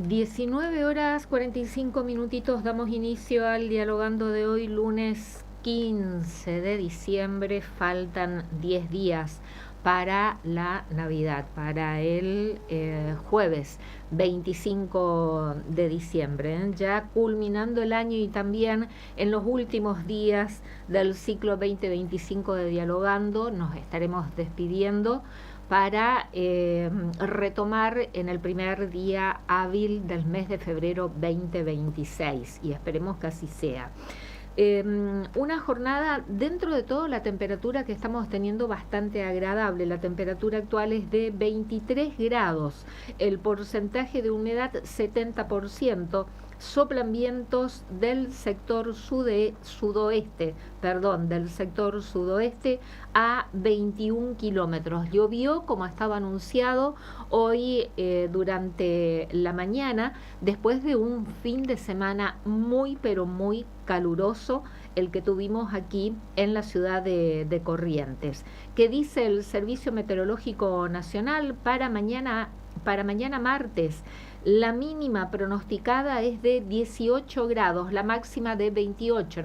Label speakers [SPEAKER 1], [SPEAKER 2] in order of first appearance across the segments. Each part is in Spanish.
[SPEAKER 1] 19 horas 45 minutitos, damos inicio al dialogando de hoy, lunes 15 de diciembre. Faltan 10 días para la Navidad, para el jueves 25 de diciembre, ya culminando el año y también en los últimos días del ciclo 2025 de Dialogando. Nos estaremos despidiendo para retomar en el primer día hábil del mes de febrero 2026, y esperemos que así sea. Una jornada, dentro de todo, la temperatura que estamos teniendo bastante agradable. La temperatura actual es de 23 grados, el porcentaje de humedad 70%, soplan vientos del sector sudoeste a 21 kilómetros. Llovió como estaba anunciado hoy durante la mañana, después de un fin de semana muy pero muy caluroso, el que tuvimos aquí en la ciudad de Corrientes. ¿Qué dice el Servicio Meteorológico Nacional para mañana martes? La mínima pronosticada es de 18 grados, la máxima de 28.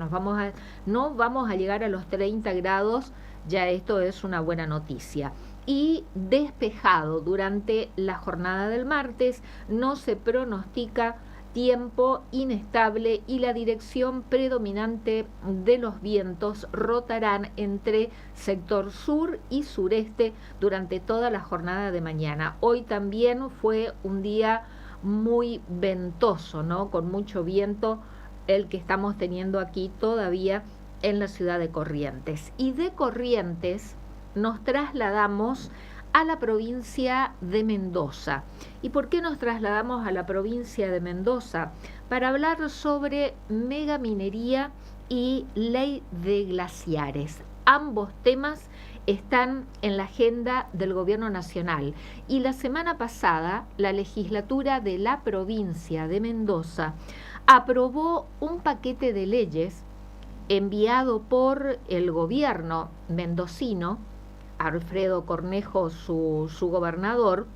[SPEAKER 1] No vamos a llegar a los 30 grados, ya esto es una buena noticia. Y despejado durante la jornada del martes, no se pronostica tiempo inestable y la dirección predominante de los vientos rotarán entre sector sur y sureste durante toda la jornada de mañana. Hoy también fue un día muy ventoso, ¿no? Con mucho viento, el que estamos teniendo aquí todavía en la ciudad de Corrientes. Y de Corrientes nos trasladamos a la provincia de Mendoza. ¿Y por qué nos trasladamos a la provincia de Mendoza? Para hablar sobre megaminería y ley de glaciares. Ambos temas están en la agenda del gobierno nacional, y la semana pasada la legislatura de la provincia de Mendoza aprobó un paquete de leyes enviado por el gobierno mendocino, Alfredo Cornejo, su gobernador,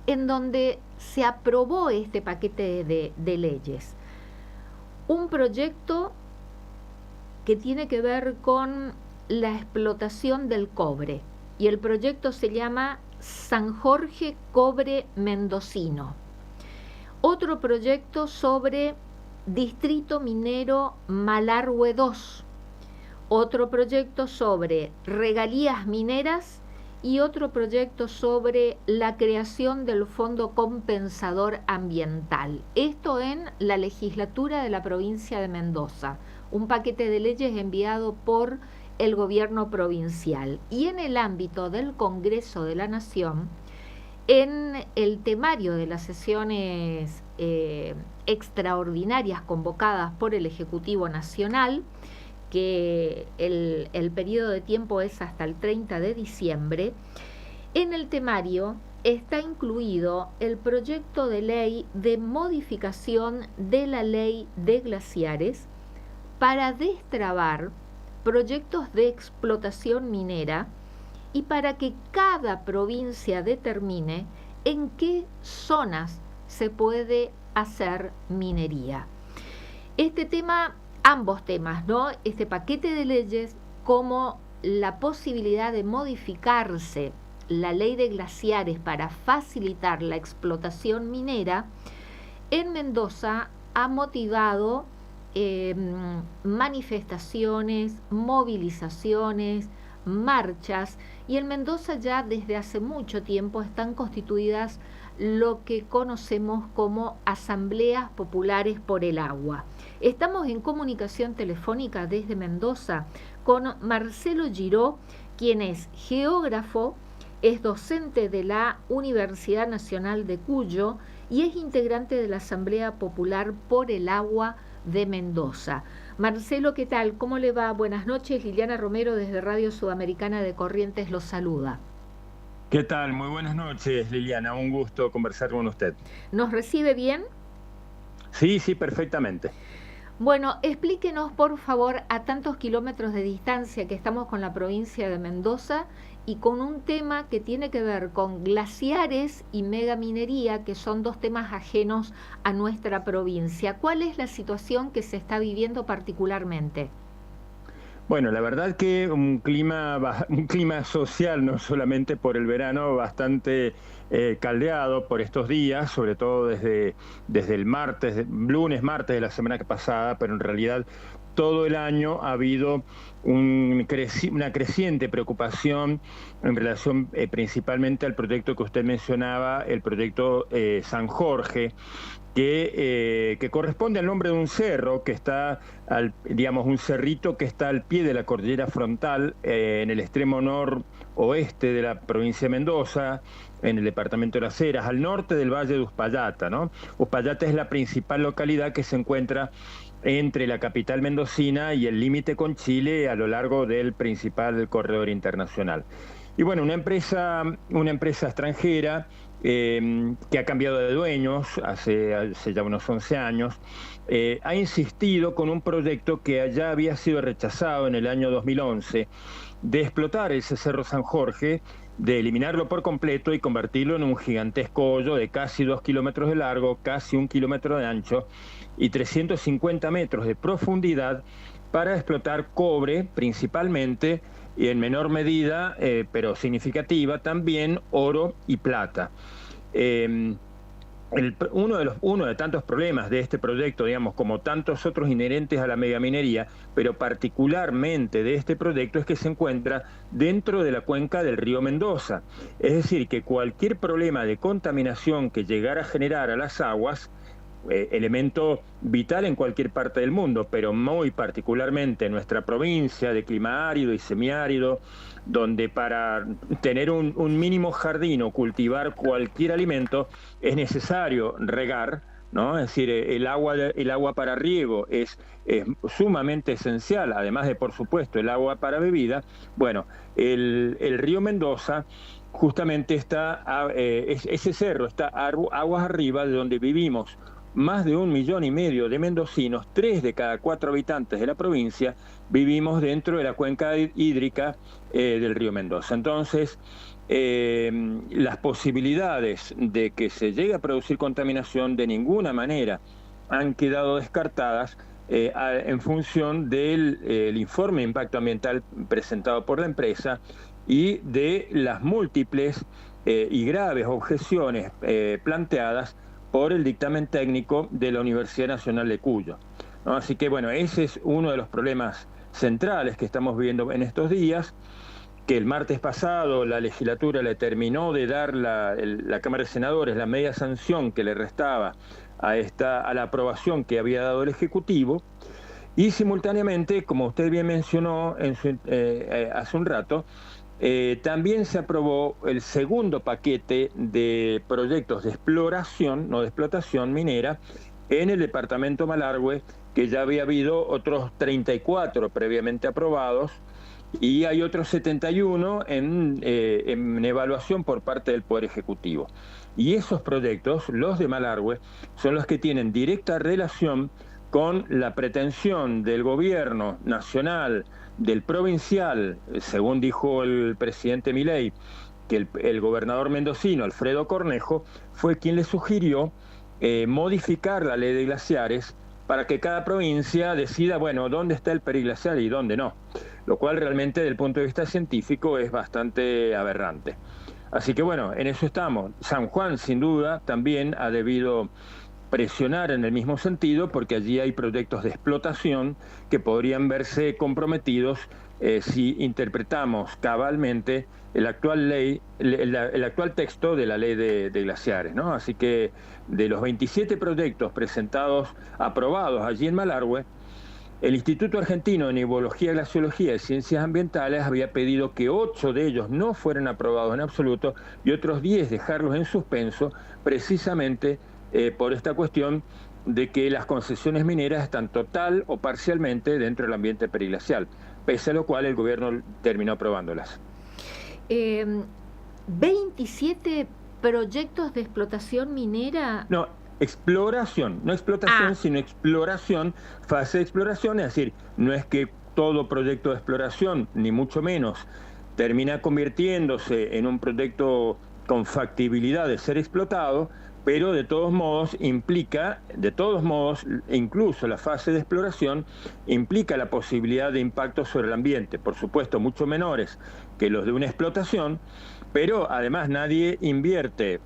[SPEAKER 1] en donde se aprobó este paquete de leyes. Un proyecto que tiene que ver con la explotación del cobre, y el proyecto se llama San Jorge Cobre Mendocino. Otro proyecto sobre Distrito Minero Malargüe 2. Otro proyecto sobre regalías mineras y otro proyecto sobre la creación del Fondo Compensador Ambiental. Esto en la legislatura de la provincia de Mendoza. Un paquete de leyes enviado por el gobierno provincial. Y en el ámbito del Congreso de la Nación, en el temario de las sesiones extraordinarias convocadas por el Ejecutivo Nacional, que el periodo de tiempo es hasta el 30 de diciembre, en el temario está incluido el proyecto de ley de modificación de la ley de glaciares para destrabar proyectos de explotación minera y para que cada provincia determine en qué zonas se puede hacer minería. Ambos temas, ¿no? Este paquete de leyes, como la posibilidad de modificarse la ley de glaciares para facilitar la explotación minera, en Mendoza ha motivado manifestaciones, movilizaciones, marchas, y en Mendoza ya desde hace mucho tiempo están constituidas lo que conocemos como asambleas populares por el agua. Estamos en comunicación telefónica desde Mendoza con Marcelo Giró, quien es geógrafo, es docente de la Universidad Nacional de Cuyo y es integrante de la Asamblea Popular por el Agua de Mendoza. Marcelo, ¿qué tal? ¿Cómo le va? Buenas noches. Liliana Romero desde Radio Sudamericana de Corrientes los saluda.
[SPEAKER 2] ¿Qué tal? Muy buenas noches, Liliana. Un gusto conversar con usted.
[SPEAKER 1] ¿Nos recibe bien?
[SPEAKER 2] Sí, perfectamente.
[SPEAKER 1] Bueno, explíquenos, por favor, a tantos kilómetros de distancia que estamos con la provincia de Mendoza, y con un tema que tiene que ver con glaciares y megaminería, que son dos temas ajenos a nuestra provincia. ¿Cuál es la situación que se está viviendo particularmente?
[SPEAKER 2] Bueno, la verdad que un clima social, no solamente por el verano, bastante caldeado por estos días, sobre todo desde el martes, lunes, martes de la semana pasada, pero en realidad todo el año ha habido una creciente preocupación en relación principalmente al proyecto que usted mencionaba, el proyecto San Jorge, que corresponde al nombre de un cerro que está, digamos, un cerrito que está al pie de la cordillera frontal, en el extremo noroeste de la provincia de Mendoza, en el departamento de Las Heras, al norte del valle de Uspallata, ¿no? Uspallata es la principal localidad que se encuentra entre la capital mendocina y el límite con Chile a lo largo del principal corredor internacional. Y bueno, una empresa extranjera que ha cambiado de dueños hace ya unos 11 años, ha insistido con un proyecto que ya había sido rechazado en el año 2011, de explotar ese Cerro San Jorge, de eliminarlo por completo y convertirlo en un gigantesco hoyo de casi 2 kilómetros de largo, casi 1 kilómetro de ancho y 350 metros de profundidad, para explotar cobre principalmente, y en menor medida, pero significativa, también oro y plata. Uno de tantos problemas de este proyecto, digamos, como tantos otros inherentes a la megaminería, pero particularmente de este proyecto, es que se encuentra dentro de la cuenca del río Mendoza. Es decir, que cualquier problema de contaminación que llegara a generar a las aguas, elemento vital en cualquier parte del mundo, pero muy particularmente en nuestra provincia de clima árido y semiárido, donde para tener un mínimo jardín o cultivar cualquier alimento es necesario regar, ¿no? Es decir, el agua para riego es sumamente esencial, además de, por supuesto, el agua para bebida. Bueno, el río Mendoza justamente ese cerro está aguas arriba de donde vivimos más de 1,5 millones de mendocinos. 3 de cada 4 habitantes de la provincia vivimos dentro de la cuenca hídrica del río Mendoza. Entonces, las posibilidades de que se llegue a producir contaminación de ninguna manera han quedado descartadas en función del informe de impacto ambiental presentado por la empresa y de las múltiples y graves objeciones planteadas por el dictamen técnico de la Universidad Nacional de Cuyo, ¿no? Así que bueno, ese es uno de los problemas centrales que estamos viviendo en estos días, que el martes pasado la legislatura le terminó de dar la Cámara de Senadores la media sanción que le restaba a la aprobación que había dado el Ejecutivo, y simultáneamente, como usted bien mencionó hace un rato, también se aprobó el segundo paquete de proyectos de exploración, no de explotación minera, en el departamento Malargüe, que ya había habido otros 34 previamente aprobados, y hay otros 71 en evaluación por parte del Poder Ejecutivo. Y esos proyectos, los de Malargüe, son los que tienen directa relación con la pretensión del gobierno nacional, del provincial, según dijo el presidente Milei, que el gobernador mendocino, Alfredo Cornejo, fue quien le sugirió modificar la ley de glaciares para que cada provincia decida, bueno, dónde está el periglaciar y dónde no, lo cual realmente desde el punto de vista científico es bastante aberrante. Así que bueno, en eso estamos. San Juan, sin duda, también ha debido presionar en el mismo sentido, porque allí hay proyectos de explotación que podrían verse comprometidos si interpretamos cabalmente el actual texto de la ley de glaciares, ¿no? Así que de los 27 proyectos aprobados allí en Malargüe, el Instituto Argentino de Nebología, Glaciología y Ciencias Ambientales había pedido que 8 de ellos no fueran aprobados en absoluto y otros 10 dejarlos en suspenso, precisamente por esta cuestión de que las concesiones mineras están total o parcialmente dentro del ambiente periglacial, pese a lo cual el gobierno terminó aprobándolas.
[SPEAKER 1] 27 proyectos de explotación minera.
[SPEAKER 2] No, exploración, no explotación, sino exploración, fase de exploración, es decir, no es que todo proyecto de exploración, ni mucho menos, termina convirtiéndose en un proyecto con factibilidad de ser explotado, pero de todos modos incluso la fase de exploración implica la posibilidad de impactos sobre el ambiente, por supuesto mucho menores que los de una explotación, pero además nadie invierte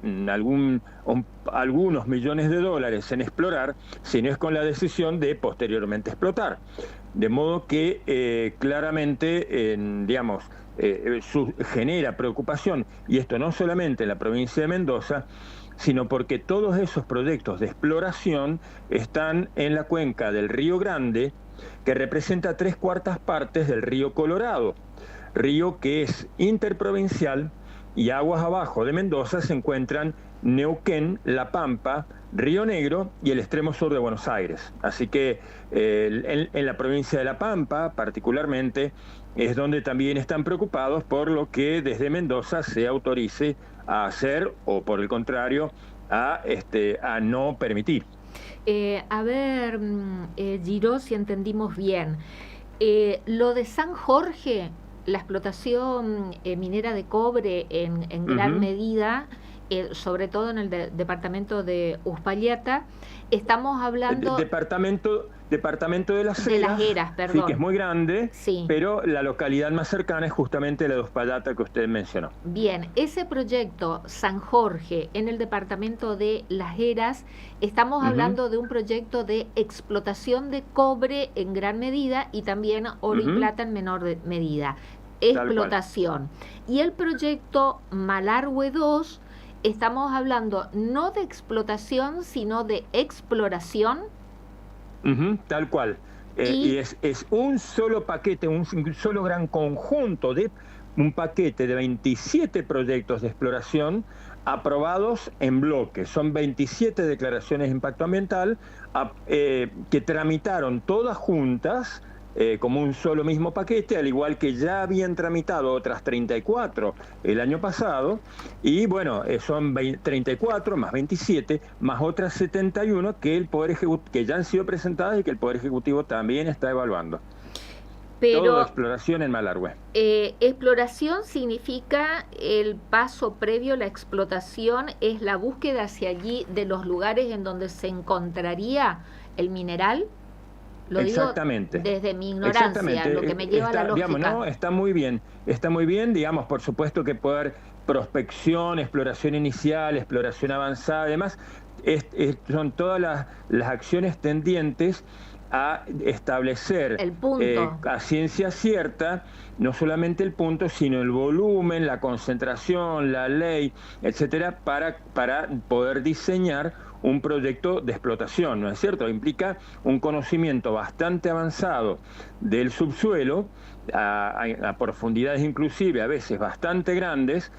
[SPEAKER 2] algunos millones de dólares en explorar si no es con la decisión de posteriormente explotar. De modo que claramente, genera preocupación, y esto no solamente en la provincia de Mendoza, sino porque todos esos proyectos de exploración están en la cuenca del Río Grande, que representa 3/4 partes del río Colorado, río que es interprovincial, y aguas abajo de Mendoza se encuentran Neuquén, La Pampa, Río Negro y el extremo sur de Buenos Aires. Así que en la provincia de La Pampa, particularmente, es donde también están preocupados por lo que desde Mendoza se autorice a hacer, o por el contrario, a no permitir.
[SPEAKER 1] Giro, si entendimos bien, lo de San Jorge, la explotación minera de cobre en gran medida, sobre todo en el departamento de Uspallata, estamos hablando...
[SPEAKER 2] Departamento de las
[SPEAKER 1] Heras, perdón.
[SPEAKER 2] Sí, que es muy grande,
[SPEAKER 1] sí,
[SPEAKER 2] pero la localidad más cercana es justamente la de Uspallata que usted mencionó.
[SPEAKER 1] Bien, ese proyecto San Jorge en el departamento de Las Heras, estamos hablando de un proyecto de explotación de cobre en gran medida y también oro y plata en menor medida. Explotación. Y el proyecto Malargüe 2, estamos hablando no de explotación, sino de exploración.
[SPEAKER 2] Tal cual. Y es un solo paquete, un solo gran conjunto, un paquete de 27 proyectos de exploración aprobados en bloque. Son 27 declaraciones de impacto ambiental que tramitaron todas juntas como un solo mismo paquete, al igual que ya habían tramitado otras 34 el año pasado, y bueno, son 34 más 27, más otras 71 que que ya han sido presentadas y que el Poder Ejecutivo también está evaluando.
[SPEAKER 1] Pero
[SPEAKER 2] todo exploración en Malargüe.
[SPEAKER 1] Exploración significa el paso previo a la explotación, es la búsqueda hacia allí de los lugares en donde se encontraría el mineral. Lo
[SPEAKER 2] Exactamente.
[SPEAKER 1] Digo desde mi ignorancia, lo que me lleva a la lógica.
[SPEAKER 2] No, está muy bien, digamos, por supuesto que poder prospección, exploración inicial, exploración avanzada, además, son todas las acciones tendientes a establecer
[SPEAKER 1] el punto.
[SPEAKER 2] A ciencia cierta, no solamente el punto, sino el volumen, la concentración, la ley, etcétera, para poder diseñar un proyecto de explotación, ¿no es cierto? Implica un conocimiento bastante avanzado del subsuelo, a profundidades inclusive a veces bastante grandes.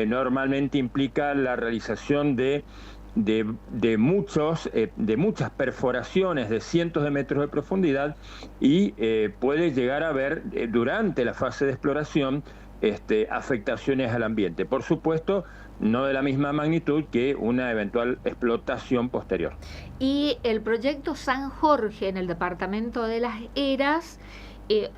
[SPEAKER 2] Normalmente implica la realización de muchas perforaciones de cientos de metros de profundidad y puede llegar a haber durante la fase de exploración afectaciones al ambiente. Por supuesto, no de la misma magnitud que una eventual explotación posterior.
[SPEAKER 1] Y el proyecto San Jorge en el departamento de Las Heras,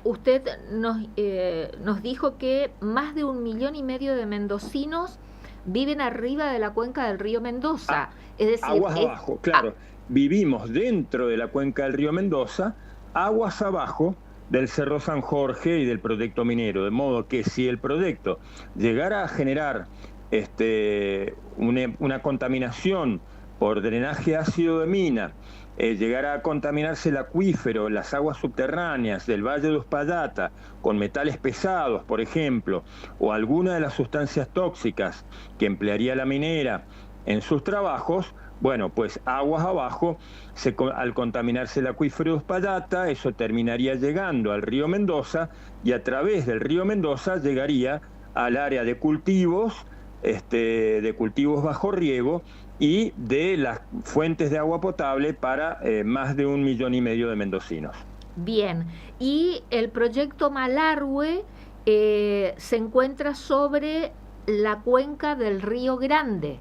[SPEAKER 1] usted nos dijo que más de 1,5 millones de mendocinos viven arriba de la cuenca del río Mendoza. Es decir,
[SPEAKER 2] aguas abajo, claro. Vivimos dentro de la cuenca del río Mendoza, aguas abajo del Cerro San Jorge y del proyecto minero. De modo que si el proyecto llegara a generar una contaminación por drenaje ácido de mina, llegara a contaminarse el acuífero, las aguas subterráneas del Valle de Uspallata con metales pesados, por ejemplo, o alguna de las sustancias tóxicas que emplearía la minera en sus trabajos, bueno, pues aguas abajo, al contaminarse el acuífero de Uspallata, eso terminaría llegando al río Mendoza y a través del río Mendoza llegaría al área de cultivos bajo riego y de las fuentes de agua potable para más de 1,5 millones de mendocinos.
[SPEAKER 1] Bien, y el proyecto Malargüe se encuentra sobre la cuenca del Río Grande,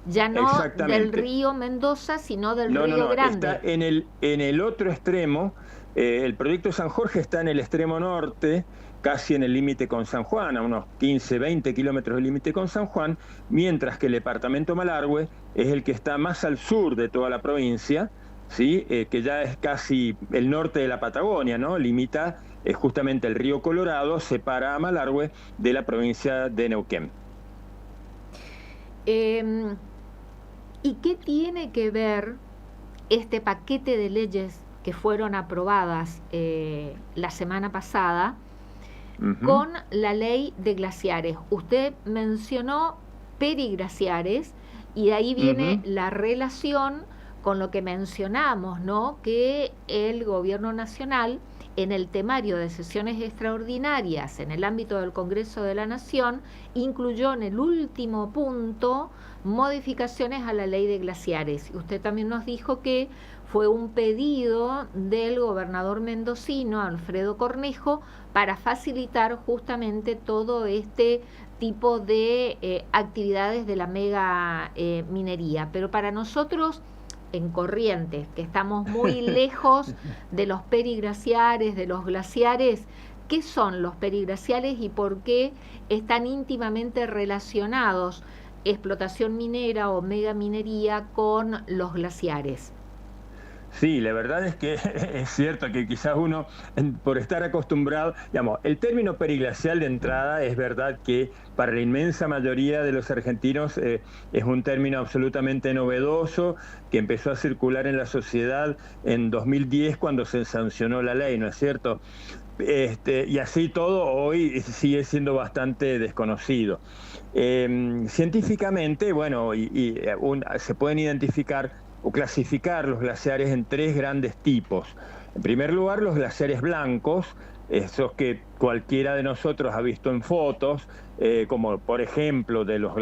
[SPEAKER 1] ya no del río Mendoza, sino del Río Grande.
[SPEAKER 2] Está en el otro extremo. El proyecto San Jorge está en el extremo norte, casi en el límite con San Juan, a unos 15, 20 kilómetros del límite con San Juan, mientras que el departamento Malargüe es el que está más al sur de toda la provincia, ¿sí? Que ya es casi el norte de la Patagonia, ¿no? Limita justamente el río Colorado, separa a Malargüe de la provincia de Neuquén.
[SPEAKER 1] ¿Y qué tiene que ver este paquete de leyes que fueron aprobadas la semana pasada con la ley de glaciares? Usted mencionó periglaciares y de ahí viene la relación con lo que mencionamos, ¿no? Que el gobierno nacional, en el temario de sesiones extraordinarias en el ámbito del Congreso de la Nación, incluyó en el último punto modificaciones a la ley de glaciares. Usted también nos dijo que fue un pedido del gobernador mendocino, Alfredo Cornejo, para facilitar justamente todo este tipo de actividades de la mega minería. Pero para nosotros, en Corrientes, que estamos muy lejos de los periglaciares, de los glaciares, ¿qué son los periglaciares y por qué están íntimamente relacionados explotación minera o megaminería con los glaciares?
[SPEAKER 2] Sí, la verdad es que es cierto que quizás uno, por estar acostumbrado, digamos, el término periglacial de entrada es verdad que para la inmensa mayoría de los argentinos es un término absolutamente novedoso que empezó a circular en la sociedad en 2010 cuando se sancionó la ley, ¿no es cierto? Y así todo hoy sigue siendo bastante desconocido. Científicamente, bueno, se pueden identificar o clasificar los glaciares en tres grandes tipos. En primer lugar, los glaciares blancos, esos que cualquiera de nosotros ha visto en fotos, como por ejemplo de los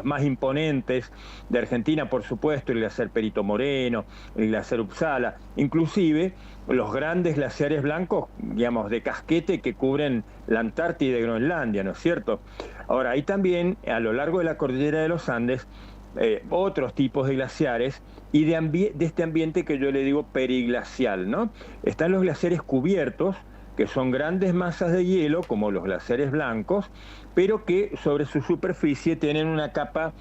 [SPEAKER 2] más imponentes de Argentina, por supuesto, el glaciar Perito Moreno, el glaciar Uppsala, inclusive los grandes glaciares blancos, digamos, de casquete que cubren la Antártida y Groenlandia, ¿no es cierto? Ahora, hay también, a lo largo de la cordillera de los Andes, otros tipos de glaciares y de este ambiente que yo le digo periglacial, ¿no? Están los glaciares cubiertos, que son grandes masas de hielo, como los glaciares blancos, pero que sobre su superficie tienen una capa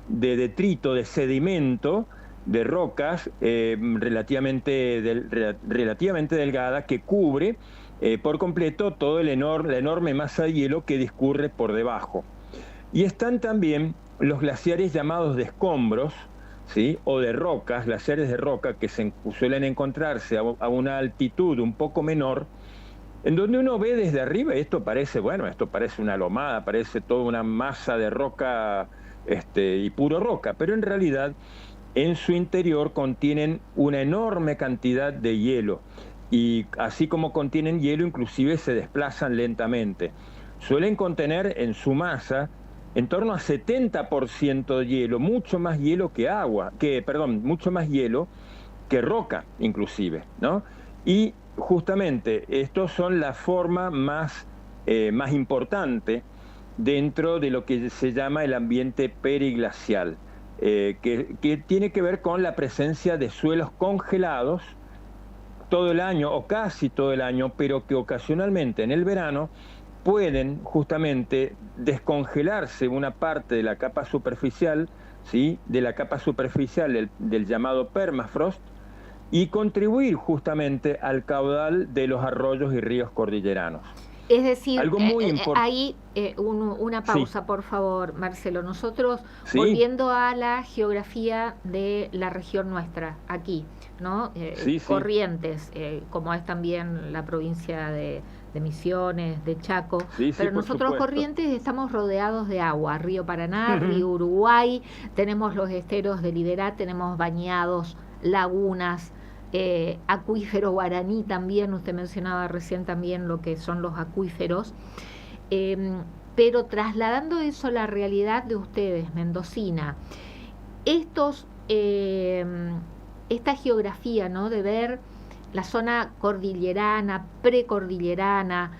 [SPEAKER 2] de detrito, de sedimento, de rocas relativamente delgada que cubre por completo toda la enorme masa de hielo que discurre por debajo. Y están también los glaciares llamados de escombros, ¿sí? O de rocas, glaciares de roca, que suelen encontrarse a una altitud un poco menor, en donde uno ve desde arriba, esto parece una lomada, parece toda una masa de roca y puro roca, pero en realidad en su interior contienen una enorme cantidad de hielo, y así como contienen hielo, inclusive se desplazan lentamente. Suelen contener en su masa en torno a 70% de hielo, mucho más hielo mucho más hielo que roca, inclusive, ¿no? Y justamente estos son la forma más importante dentro de lo que se llama el ambiente periglacial, que tiene que ver con la presencia de suelos congelados todo el año o casi todo el año, pero que ocasionalmente en el verano pueden justamente descongelarse una parte de la capa superficial, ¿sí? De la capa superficial del llamado permafrost, y contribuir justamente al caudal de los arroyos y ríos cordilleranos.
[SPEAKER 1] Es decir,
[SPEAKER 2] algo muy
[SPEAKER 1] ahí una pausa, sí, por favor, Marcelo. Nosotros,
[SPEAKER 2] sí,
[SPEAKER 1] volviendo a la geografía de la región nuestra, aquí, ¿no?
[SPEAKER 2] Sí,
[SPEAKER 1] Corrientes, como es también la provincia de Misiones, de Chaco,
[SPEAKER 2] sí,
[SPEAKER 1] pero nosotros Corrientes estamos rodeados de agua, Río Paraná, Río Uruguay, tenemos los esteros de Liberá, tenemos bañados, lagunas, acuífero guaraní también, usted mencionaba recién también lo que son los acuíferos, pero trasladando eso a la realidad de ustedes, mendocina, esta geografía, ¿no? De ver la zona cordillerana, precordillerana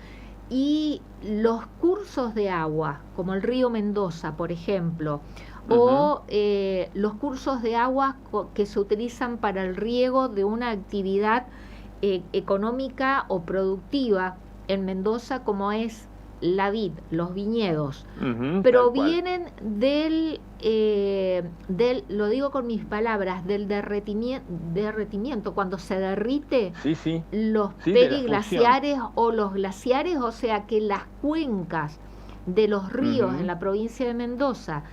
[SPEAKER 1] y los cursos de agua, como el río Mendoza, por ejemplo, o los cursos de agua que se utilizan para el riego de una actividad económica o productiva en Mendoza como es la vid, los viñedos,
[SPEAKER 2] Ujú, tal cual.
[SPEAKER 1] provienen lo digo con mis palabras, del derretimiento, cuando se derrite
[SPEAKER 2] Sí, sí,
[SPEAKER 1] los
[SPEAKER 2] sí, de la fusión.
[SPEAKER 1] periglaciares o los glaciares, o sea que las cuencas de los ríos en
[SPEAKER 2] Ujú,
[SPEAKER 1] la provincia de Mendoza,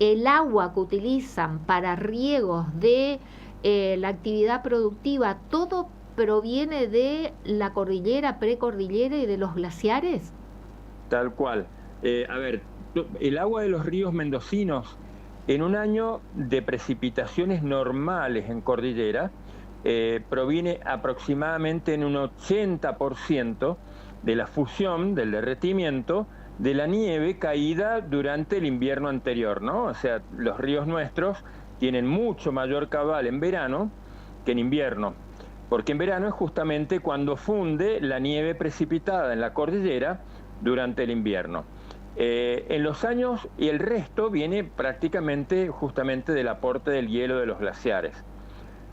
[SPEAKER 1] el agua que utilizan para riegos de la actividad productiva, todo proviene de la cordillera, precordillera y de los glaciares.
[SPEAKER 2] tal cual. A ver, el agua de los ríos mendocinos en un año de precipitaciones normales en cordillera proviene aproximadamente en un 80% de la fusión, del derretimiento, de la nieve caída durante el invierno anterior, ¿no? O sea, los ríos nuestros tienen mucho mayor caudal en verano que en invierno, porque en verano es justamente cuando funde la nieve precipitada en la cordillera durante el invierno. En los años, y el resto viene prácticamente justamente del aporte del hielo de los glaciares.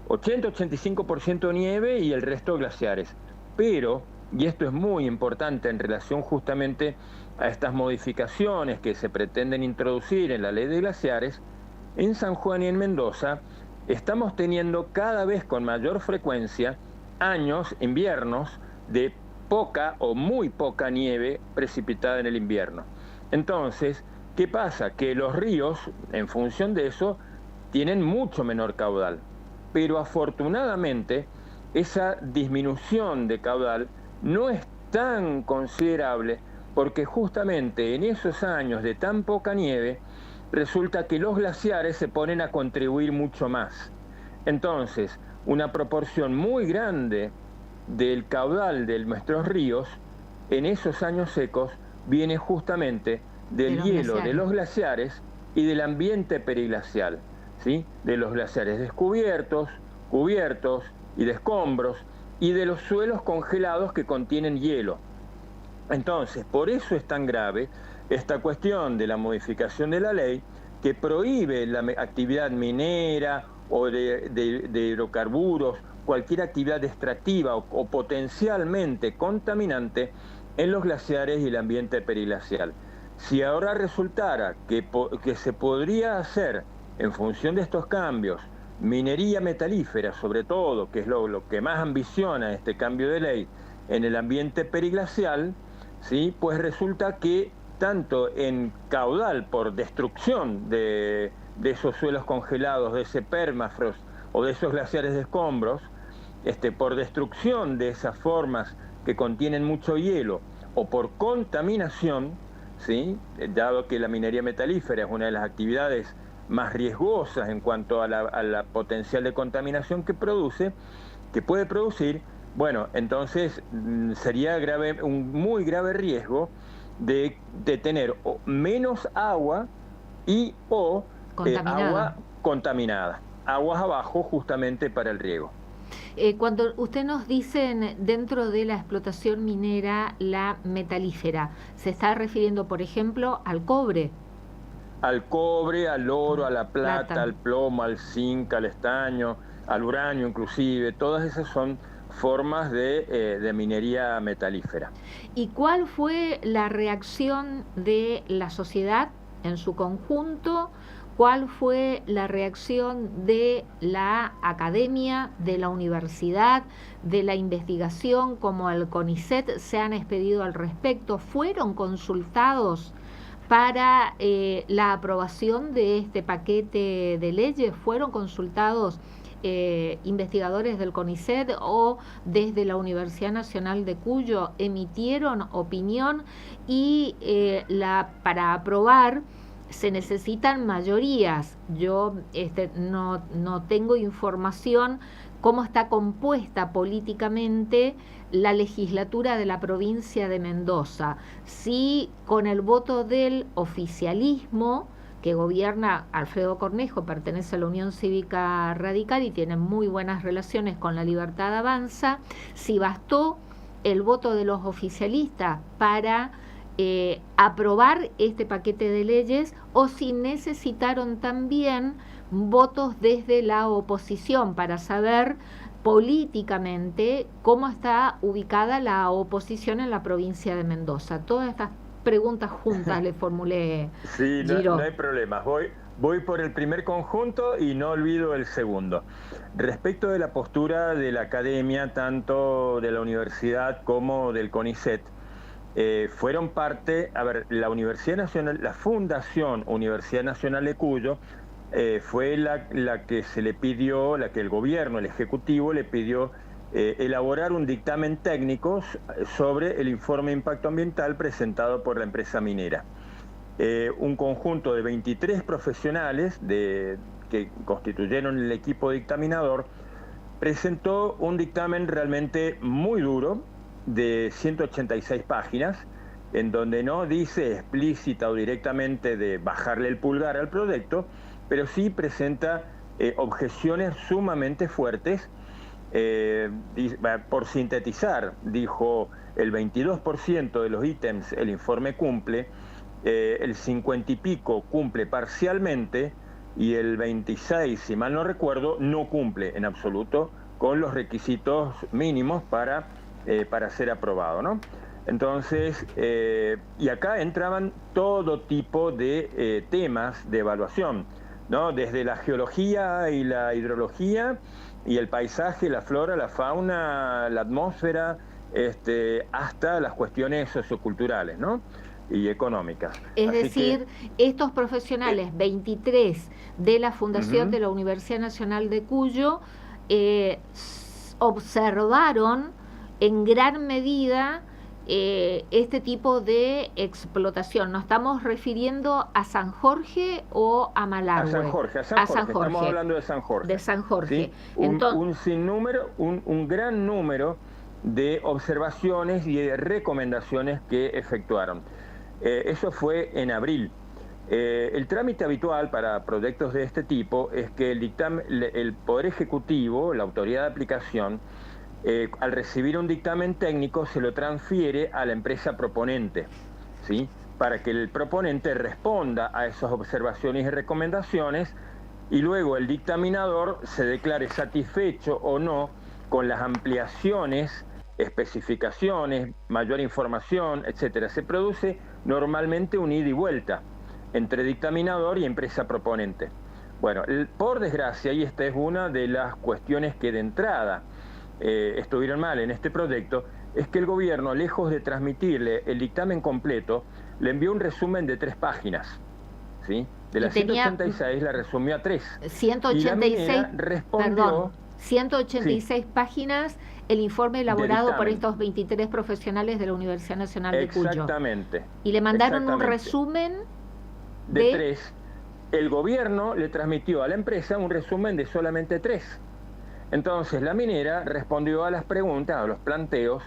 [SPEAKER 2] 80-85% nieve y el resto glaciares. Pero, y esto es muy importante en relación justamente a estas modificaciones que se pretenden introducir en la ley de glaciares, en San Juan y en Mendoza estamos teniendo cada vez con mayor frecuencia años, inviernos, de poca o muy poca nieve precipitada en el invierno. Entonces, ¿qué pasa? Que los ríos, en función de eso, tienen mucho menor caudal. Pero afortunadamente, esa disminución de caudal no es tan considerable porque justamente en esos años de tan poca nieve, resulta que los glaciares se ponen a contribuir mucho más. Entonces, una proporción muy grande del caudal de nuestros ríos en esos años secos viene justamente
[SPEAKER 1] De
[SPEAKER 2] del
[SPEAKER 1] los
[SPEAKER 2] hielo de
[SPEAKER 1] glaciares.
[SPEAKER 2] los glaciares y del ambiente periglacial, ¿sí? De los glaciares descubiertos, cubiertos y de escombros y de los suelos congelados que contienen hielo. Entonces, por eso es tan grave esta cuestión de la modificación de la ley que prohíbe la actividad minera o de hidrocarburos, cualquier actividad extractiva o potencialmente contaminante en los glaciares y el ambiente periglacial. Si ahora resultara que se podría hacer, en función de estos cambios, minería metalífera sobre todo, que es lo que más ambiciona este cambio de ley en el ambiente periglacial, ¿sí? Pues resulta que tanto en caudal por destrucción de esos suelos congelados, de ese permafrost o de esos glaciares de escombros, por destrucción de esas formas que contienen mucho hielo o por contaminación, ¿sí? Dado que la minería metalífera es una de las actividades más riesgosas en cuanto a la potencial de contaminación que puede producir, bueno, entonces sería un muy grave riesgo de tener menos agua y o
[SPEAKER 1] Contaminada.
[SPEAKER 2] agua contaminada, aguas abajo justamente para el riego.
[SPEAKER 1] Cuando usted nos dice dentro de la explotación minera la metalífera, ¿se está refiriendo, por ejemplo, al cobre?
[SPEAKER 2] Al cobre, al oro, a la plata,
[SPEAKER 1] Plata.
[SPEAKER 2] al plomo, al zinc, al estaño, al uranio inclusive, todas esas son formas de minería metalífera.
[SPEAKER 1] ¿Y cuál fue la reacción de la sociedad en su conjunto? ¿Cuál fue la reacción de la academia, de la universidad, de la investigación, como el CONICET se han expedido al respecto? ¿Fueron consultados para la aprobación de este paquete de leyes? ¿Fueron consultados investigadores del CONICET o desde la Universidad Nacional de Cuyo? ¿Emitieron opinión? Y para aprobar se necesitan mayorías. Yo no tengo información cómo está compuesta políticamente la legislatura de la provincia de Mendoza. Sí, con el voto del oficialismo que gobierna Alfredo Cornejo, pertenece a la Unión Cívica Radical y tiene muy buenas relaciones con la Libertad Avanza, si bastó el voto de los oficialistas para aprobar este paquete de leyes o si necesitaron también votos desde la oposición para saber políticamente, cómo está ubicada la oposición en la provincia de Mendoza. Todas estas preguntas juntas le formulé,
[SPEAKER 2] Sí, no
[SPEAKER 1] Giro.
[SPEAKER 2] hay problema. Voy por el primer conjunto y no olvido el segundo. Respecto de la postura de la academia, tanto de la universidad como del CONICET, fueron parte, a ver, la Universidad Nacional, la Fundación Universidad Nacional de Cuyo, fue la que se le pidió, la que el gobierno, el Ejecutivo, le pidió elaborar un dictamen técnico sobre el informe de impacto ambiental presentado por la empresa minera. Un conjunto de 23 profesionales que constituyeron el equipo dictaminador presentó un dictamen realmente muy duro de 186 páginas, en donde no dice explícita o directamente de bajarle el pulgar al proyecto, pero sí presenta objeciones sumamente fuertes. Por sintetizar, dijo, el 22% de los ítems el informe cumple, el 50 y pico cumple parcialmente y el 26, si mal no recuerdo, no cumple en absoluto con los requisitos mínimos para ser aprobado, ¿no? Entonces, y acá entraban todo tipo de temas de evaluación, ¿no? Desde la geología y la hidrología y el paisaje, la flora, la fauna, la atmósfera, hasta las cuestiones socioculturales, ¿no? Y económicas.
[SPEAKER 1] Es
[SPEAKER 2] Así
[SPEAKER 1] decir, estos profesionales, 23 de la Fundación de la Universidad Nacional de Cuyo, observaron en gran medida este tipo de explotación. ¿Nos estamos refiriendo a San Jorge o a Malargüe?
[SPEAKER 2] A San Jorge. Estamos hablando de San Jorge.
[SPEAKER 1] De San Jorge.
[SPEAKER 2] ¿Sí? Un gran número de observaciones y de recomendaciones que efectuaron. Eso fue en abril. El trámite habitual para proyectos de este tipo es que el Poder Ejecutivo, la autoridad de aplicación, al recibir un dictamen técnico se lo transfiere a la empresa proponente, ¿sí? Para que el proponente responda a esas observaciones y recomendaciones y luego el dictaminador se declare satisfecho o no con las ampliaciones, especificaciones, mayor información, etcétera. Se produce normalmente un ida y vuelta entre dictaminador y empresa proponente. Bueno, por desgracia, y esta es una de las cuestiones que de entrada estuvieron mal en este proyecto, es que el gobierno, lejos de transmitirle el dictamen completo, le envió un resumen de 3 páginas, ¿sí? De las 186 la resumió a 3.
[SPEAKER 1] 186,
[SPEAKER 2] respondió,
[SPEAKER 1] perdón, 186 sí, páginas el informe elaborado por estos 23 profesionales de la Universidad Nacional de Cuyo.
[SPEAKER 2] Exactamente.
[SPEAKER 1] Y le mandaron un resumen
[SPEAKER 2] de 3. El gobierno le transmitió a la empresa un resumen de solamente 3. Entonces la minera respondió a las preguntas, a los planteos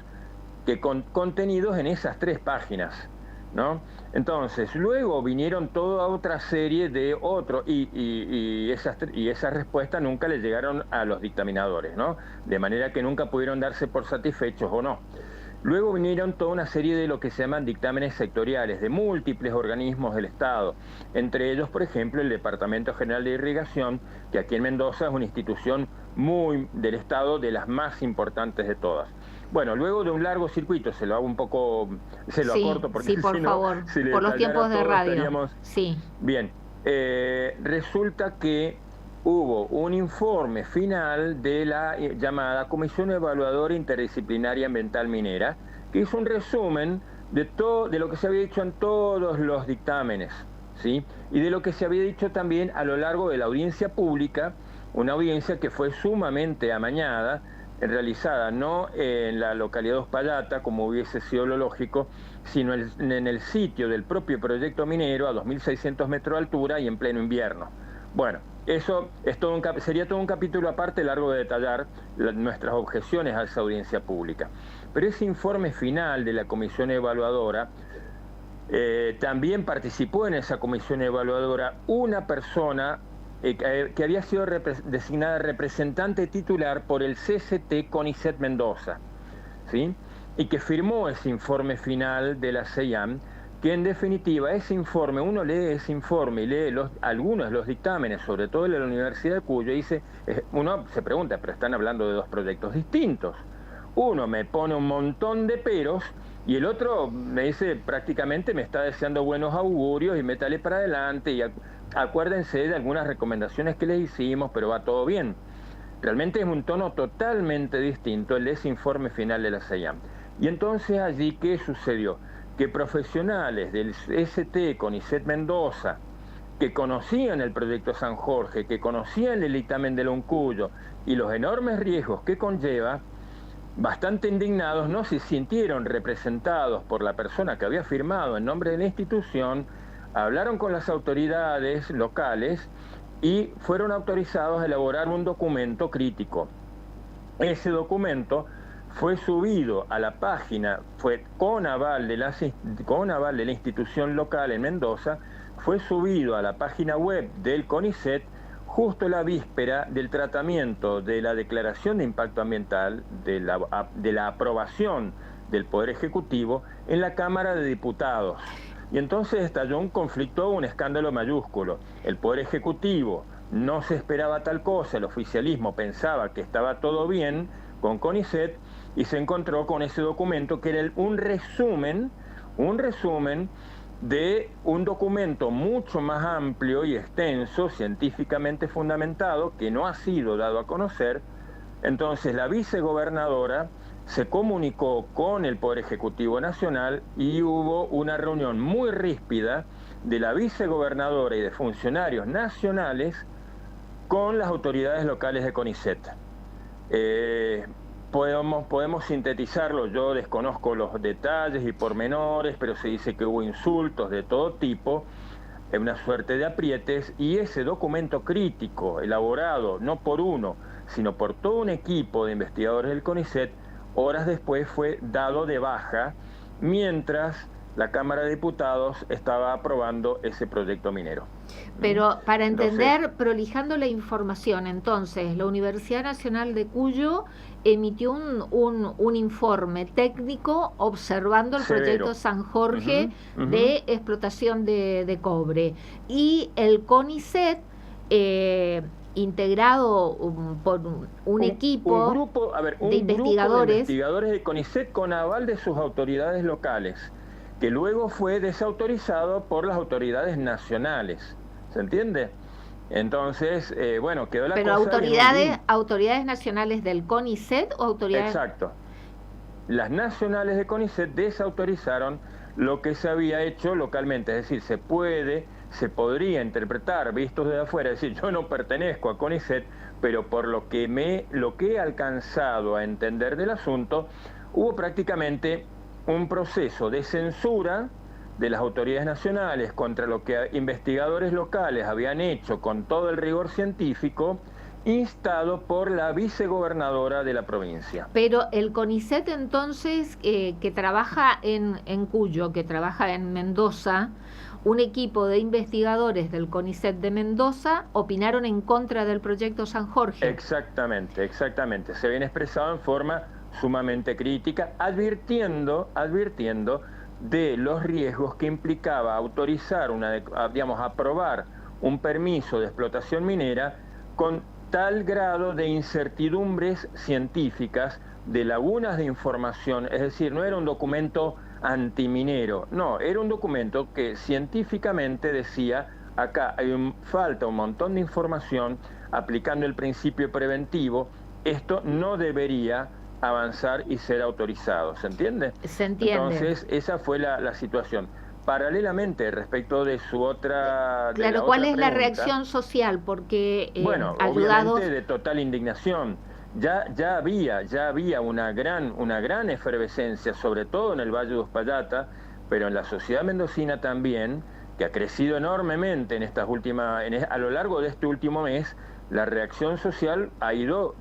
[SPEAKER 2] contenidos en esas 3 páginas, ¿no? Entonces luego vinieron toda otra serie de otros y esas respuestas nunca le llegaron a los dictaminadores, ¿no? De manera que nunca pudieron darse por satisfechos o no. Luego vinieron toda una serie de lo que se llaman dictámenes sectoriales de múltiples organismos del Estado, entre ellos, por ejemplo, el Departamento General de Irrigación, que aquí en Mendoza es una institución muy del Estado, de las más importantes de todas. Bueno, luego de un largo circuito, se lo hago un poco, se lo acorto porque
[SPEAKER 1] sí, por
[SPEAKER 2] si no,
[SPEAKER 1] favor,
[SPEAKER 2] si
[SPEAKER 1] por los tiempos de radio.
[SPEAKER 2] Sí. Bien, resulta que hubo un informe final de la llamada Comisión Evaluadora Interdisciplinaria Ambiental Minera, que hizo un resumen de lo que se había dicho en todos los dictámenes, ¿sí? Y de lo que se había dicho también a lo largo de la audiencia pública, una audiencia que fue sumamente amañada, realizada no en la localidad de Uspallata, como hubiese sido lo lógico, sino en el sitio del propio proyecto minero, a 2.600 metros de altura y en pleno invierno. Bueno, eso es sería todo un capítulo aparte, largo de detallar nuestras objeciones a esa audiencia pública. Pero ese informe final de la comisión evaluadora, también participó en esa comisión evaluadora una persona que había sido designada representante titular por el CCT CONICET Mendoza, ¿sí? Y que firmó ese informe final de la CEIAM, que en definitiva ese informe, uno lee ese informe y lee algunos de los dictámenes, sobre todo el de la Universidad de Cuyo, y dice, uno se pregunta, pero están hablando de dos proyectos distintos. Uno me pone un montón de peros y el otro me dice, prácticamente me está deseando buenos augurios y métale para adelante y acuérdense de algunas recomendaciones que les hicimos, pero va todo bien. Realmente es un tono totalmente distinto el de ese informe final de la CEIAM. Y entonces allí, ¿qué sucedió? Que profesionales del ST CONICET Mendoza, que conocían el proyecto San Jorge, que conocían el dictamen del Uncuyo y los enormes riesgos que conlleva, bastante indignados, no se sintieron representados por la persona que había firmado en nombre de la institución, hablaron con las autoridades locales y fueron autorizados a elaborar un documento crítico. Ese documento fue subido a la página, fue con aval de la institución local en Mendoza, fue subido a la página web del CONICET justo la víspera del tratamiento de la declaración de impacto ambiental, de la aprobación del Poder Ejecutivo en la Cámara de Diputados. Y entonces estalló un conflicto, un escándalo mayúsculo. El Poder Ejecutivo no se esperaba tal cosa, el oficialismo pensaba que estaba todo bien con CONICET y se encontró con ese documento que era un resumen de un documento mucho más amplio y extenso, científicamente fundamentado, que no ha sido dado a conocer. Entonces la vicegobernadora se comunicó con el Poder Ejecutivo Nacional y hubo una reunión muy ríspida de la vicegobernadora y de funcionarios nacionales con las autoridades locales de CONICET. Podemos sintetizarlo, yo desconozco los detalles y pormenores, pero se dice que hubo insultos de todo tipo, una suerte de aprietes, y ese documento crítico, elaborado no por uno, sino por todo un equipo de investigadores del CONICET, horas después fue dado de baja, mientras la Cámara de Diputados estaba aprobando ese proyecto minero.
[SPEAKER 1] Pero para entender, prolijando la información, entonces, la Universidad Nacional de Cuyo emitió un informe técnico observando el proyecto San Jorge de explotación de cobre. Y el CONICET, integrado por un equipo,
[SPEAKER 2] un grupo de investigadores de CONICET con aval de sus autoridades locales, que luego fue desautorizado por las autoridades nacionales. ¿Se entiende? Entonces, bueno, quedó la cosa...
[SPEAKER 1] Pero autoridades nacionales del CONICET o autoridades...
[SPEAKER 2] Exacto. Las nacionales de CONICET desautorizaron lo que se había hecho localmente. Es decir, se podría interpretar, vistos de afuera, es decir, yo no pertenezco a CONICET, pero por lo que he alcanzado a entender del asunto, hubo prácticamente un proceso de censura de las autoridades nacionales contra lo que investigadores locales habían hecho con todo el rigor científico, instado por la vicegobernadora de la provincia.
[SPEAKER 1] Pero el CONICET entonces, que trabaja en Cuyo, que trabaja en Mendoza, un equipo de investigadores del CONICET de Mendoza opinaron en contra del proyecto San Jorge.
[SPEAKER 2] Exactamente. Se habían expresado en forma sumamente crítica, advirtiendo de los riesgos que implicaba autorizar aprobar un permiso de explotación minera con tal grado de incertidumbres científicas, de lagunas de información. Es decir, no era un documento antiminero, no, era un documento que científicamente decía, acá falta un montón de información, aplicando el principio preventivo, esto no debería avanzar y ser autorizado, ¿se entiende?
[SPEAKER 1] Se entiende.
[SPEAKER 2] Entonces, esa fue la situación. Paralelamente, respecto de su otra...
[SPEAKER 1] Claro, ¿cuál es la reacción social? Porque
[SPEAKER 2] bueno,
[SPEAKER 1] ayudados...
[SPEAKER 2] obviamente de total indignación. Ya había una gran efervescencia, sobre todo en el Valle de Uspallata, pero en la sociedad mendocina también, que ha crecido enormemente a lo largo de este último mes. La reacción social ha ido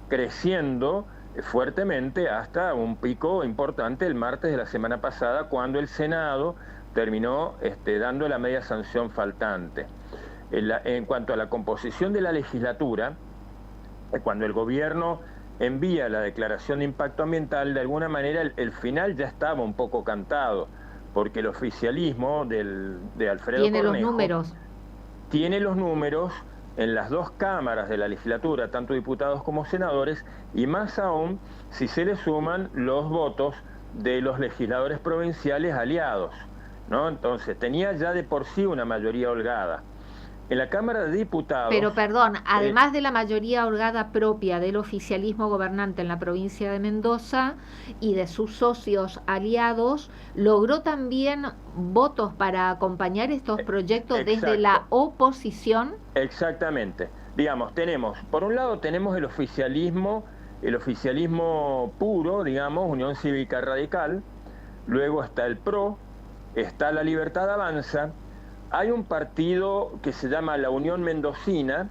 [SPEAKER 2] creciendo fuertemente hasta un pico importante el martes de la semana pasada, cuando el Senado terminó dando la media sanción faltante. En cuanto a la composición de la legislatura, cuando el gobierno envía la declaración de impacto ambiental, de alguna manera el final ya estaba un poco cantado, porque el oficialismo de Alfredo
[SPEAKER 1] tiene
[SPEAKER 2] Cornejo
[SPEAKER 1] los números.
[SPEAKER 2] Tiene los números en las dos cámaras de la legislatura, tanto diputados como senadores, y más aún si se le suman los votos de los legisladores provinciales aliados, ¿no? Entonces tenía ya de por sí una mayoría holgada. En la Cámara de Diputados...
[SPEAKER 1] Pero perdón, además de la mayoría holgada propia del oficialismo gobernante en la provincia de Mendoza y de sus socios aliados, logró también votos para acompañar estos proyectos desde la oposición.
[SPEAKER 2] Exactamente. Digamos, tenemos, por un lado tenemos el oficialismo puro, digamos, Unión Cívica Radical, luego está el PRO, está la Libertad Avanza. Hay un partido que se llama la Unión Mendocina,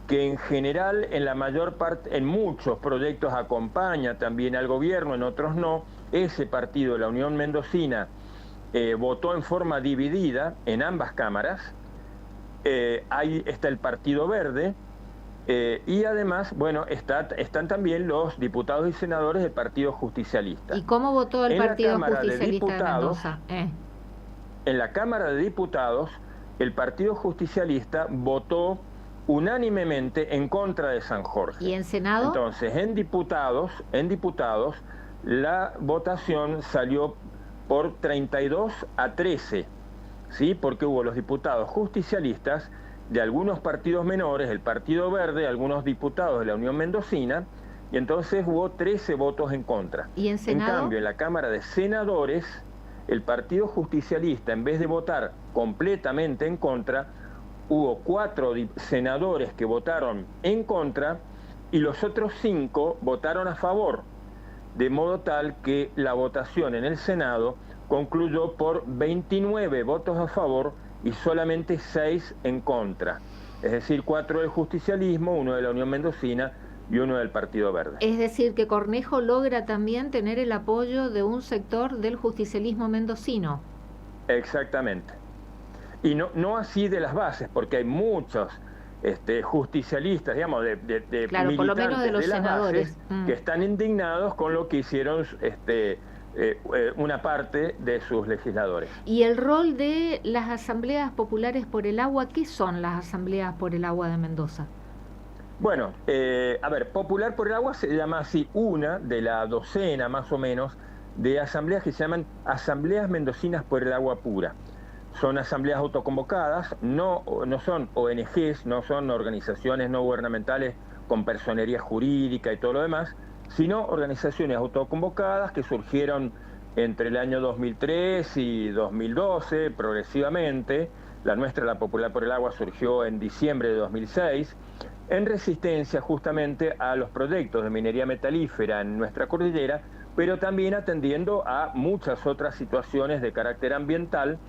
[SPEAKER 2] que en general, en la mayor parte, en muchos proyectos acompaña también al gobierno, en otros no. Ese partido, la Unión Mendocina, votó en forma dividida en ambas cámaras. Ahí está el Partido Verde, y además, bueno, están también los diputados y senadores del Partido Justicialista.
[SPEAKER 1] ¿Y cómo votó el Partido Justicialista de Mendoza?
[SPEAKER 2] En la Cámara de Diputados, el Partido Justicialista votó unánimemente en contra de San Jorge.
[SPEAKER 1] ¿Y en Senado?
[SPEAKER 2] Entonces, en diputados, la votación salió por 32-13, ¿sí? Porque hubo los diputados justicialistas de algunos partidos menores, el Partido Verde, algunos diputados de la Unión Mendocina, y entonces hubo 13 votos en contra.
[SPEAKER 1] ¿Y en Senado?
[SPEAKER 2] En cambio, en la Cámara de Senadores, el Partido Justicialista, en vez de votar completamente en contra, hubo 4 senadores que votaron en contra y los otros 5 votaron a favor, de modo tal que la votación en el Senado concluyó por 29 votos a favor y solamente 6 en contra. Es decir, 4 del justicialismo, 1 de la Unión Mendocina y 1 del Partido Verde.
[SPEAKER 1] Es decir, que Cornejo logra también tener el apoyo de un sector del justicialismo mendocino.
[SPEAKER 2] Exactamente. Y no así de las bases, porque hay muchos justicialistas, digamos, de
[SPEAKER 1] claro, por lo menos de los
[SPEAKER 2] las
[SPEAKER 1] senadores,
[SPEAKER 2] bases, que están indignados con lo que hicieron una parte de sus legisladores.
[SPEAKER 1] ¿Y el rol de las asambleas populares por el agua? ¿Qué son las asambleas por el agua de Mendoza?
[SPEAKER 2] Bueno, a ver, Popular por el Agua se llama así una de la docena más o menos de asambleas que se llaman Asambleas Mendocinas por el Agua Pura. Son asambleas autoconvocadas, no son ONGs, no son organizaciones no gubernamentales con personería jurídica y todo lo demás, sino organizaciones autoconvocadas que surgieron entre el año 2003 y 2012 progresivamente. La nuestra, la Popular por el Agua, surgió en diciembre de 2006, en resistencia justamente a los proyectos de minería metalífera en nuestra cordillera, pero también atendiendo a muchas otras situaciones de carácter ambiental,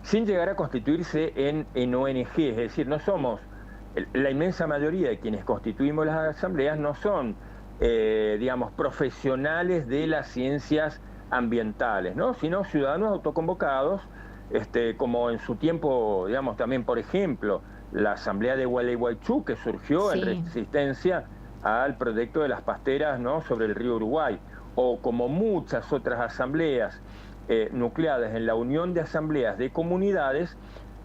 [SPEAKER 2] sin llegar a constituirse en ONG, es decir, no somos, la inmensa mayoría de quienes constituimos las asambleas no son, digamos, profesionales de las ciencias ambientales, ¿no? Sino ciudadanos autoconvocados, como en su tiempo, digamos, también, por ejemplo, la asamblea de Gualeguaychú, que surgió en resistencia al proyecto de las pasteras, ¿no?, sobre el río Uruguay, o como muchas otras asambleas nucleadas en la Unión de Asambleas de Comunidades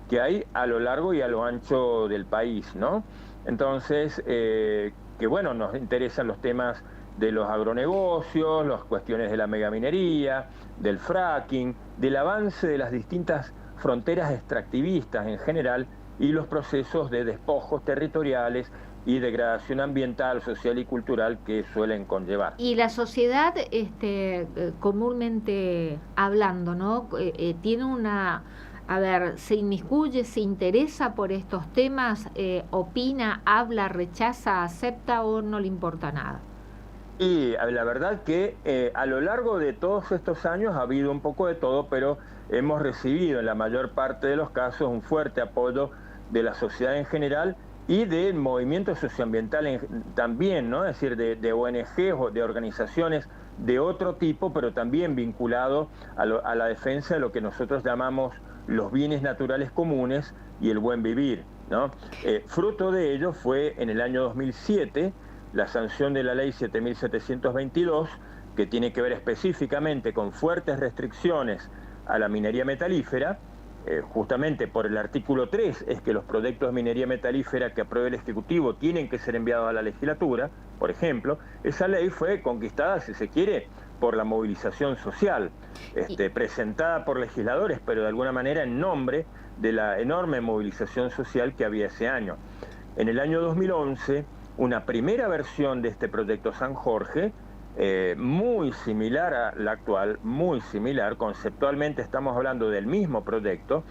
[SPEAKER 2] que hay a lo largo y a lo ancho del país, ¿no? Entonces, que bueno, nos interesan los temas de los agronegocios, las cuestiones de la megaminería, del fracking, del avance de las distintas fronteras extractivistas en general y los procesos de despojos territoriales y degradación ambiental, social y cultural que suelen conllevar.
[SPEAKER 1] Y la sociedad, comúnmente hablando, ¿no? Tiene una... A ver, ¿se inmiscuye, se interesa por estos temas, opina, habla, rechaza, acepta o no le importa nada?
[SPEAKER 2] Y la verdad que a lo largo de todos estos años ha habido un poco de todo, pero hemos recibido en la mayor parte de los casos un fuerte apoyo de la sociedad en general y del movimiento socioambiental también, ¿no? Es decir, de ONGs o de organizaciones de otro tipo, pero también vinculado a la defensa de lo que nosotros llamamos los bienes naturales comunes y el buen vivir, ¿no? Fruto de ello fue en el año 2007 la sanción de la ley 7.722, que tiene que ver específicamente con fuertes restricciones a la minería metalífera, justamente por el artículo 3 es que los proyectos de minería metalífera que apruebe el Ejecutivo tienen que ser enviados a la legislatura, por ejemplo. Esa ley fue conquistada, si se quiere, por la movilización social, presentada por legisladores, pero de alguna manera en nombre de la enorme movilización social que había ese año. En el año 2011, una primera versión de este proyecto San Jorge, muy similar a la actual, muy similar, conceptualmente estamos hablando del mismo proyecto,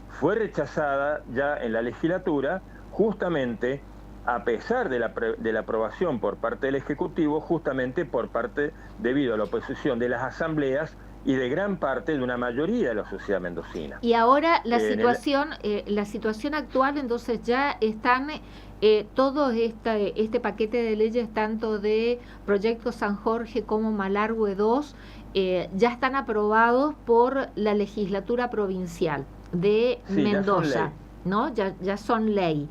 [SPEAKER 2] fue rechazada ya en la legislatura, justamente a pesar de la aprobación por parte del Ejecutivo, justamente debido a la oposición de las asambleas y de gran parte de una mayoría de la sociedad mendocina.
[SPEAKER 1] Y ahora la situación actual, entonces ya están todo este paquete de leyes, tanto de Proyecto San Jorge como Malargüe 2, ya están aprobados por la legislatura provincial de Mendoza, ¿no? Ya son ley.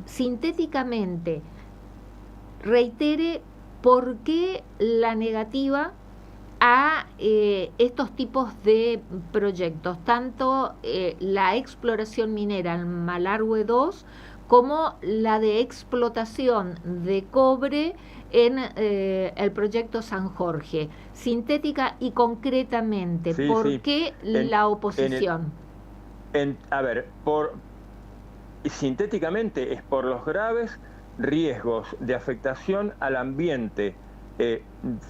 [SPEAKER 1] Sintéticamente, reitere por qué la negativa a estos tipos de proyectos, tanto la exploración minera en Malargüe 2 como la de explotación de cobre en el proyecto San Jorge. Sintética y concretamente, ¿por qué la oposición?
[SPEAKER 2] Sintéticamente es por los graves riesgos de afectación al ambiente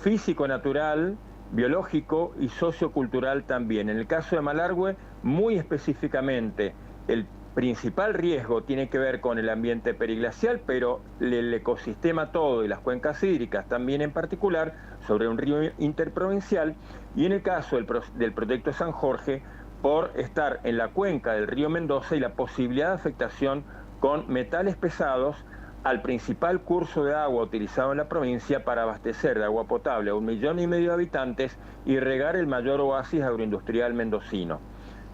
[SPEAKER 2] físico-natural, biológico y sociocultural también. En el caso de Malargüe, muy específicamente, el principal riesgo tiene que ver con el ambiente periglacial, pero el ecosistema todo y las cuencas hídricas también en particular, sobre un río interprovincial, y en el caso del proyecto San Jorge, por estar en la cuenca del río Mendoza y la posibilidad de afectación con metales pesados al principal curso de agua utilizado en la provincia para abastecer de agua potable a 1,5 millones de habitantes y regar el mayor oasis agroindustrial mendocino,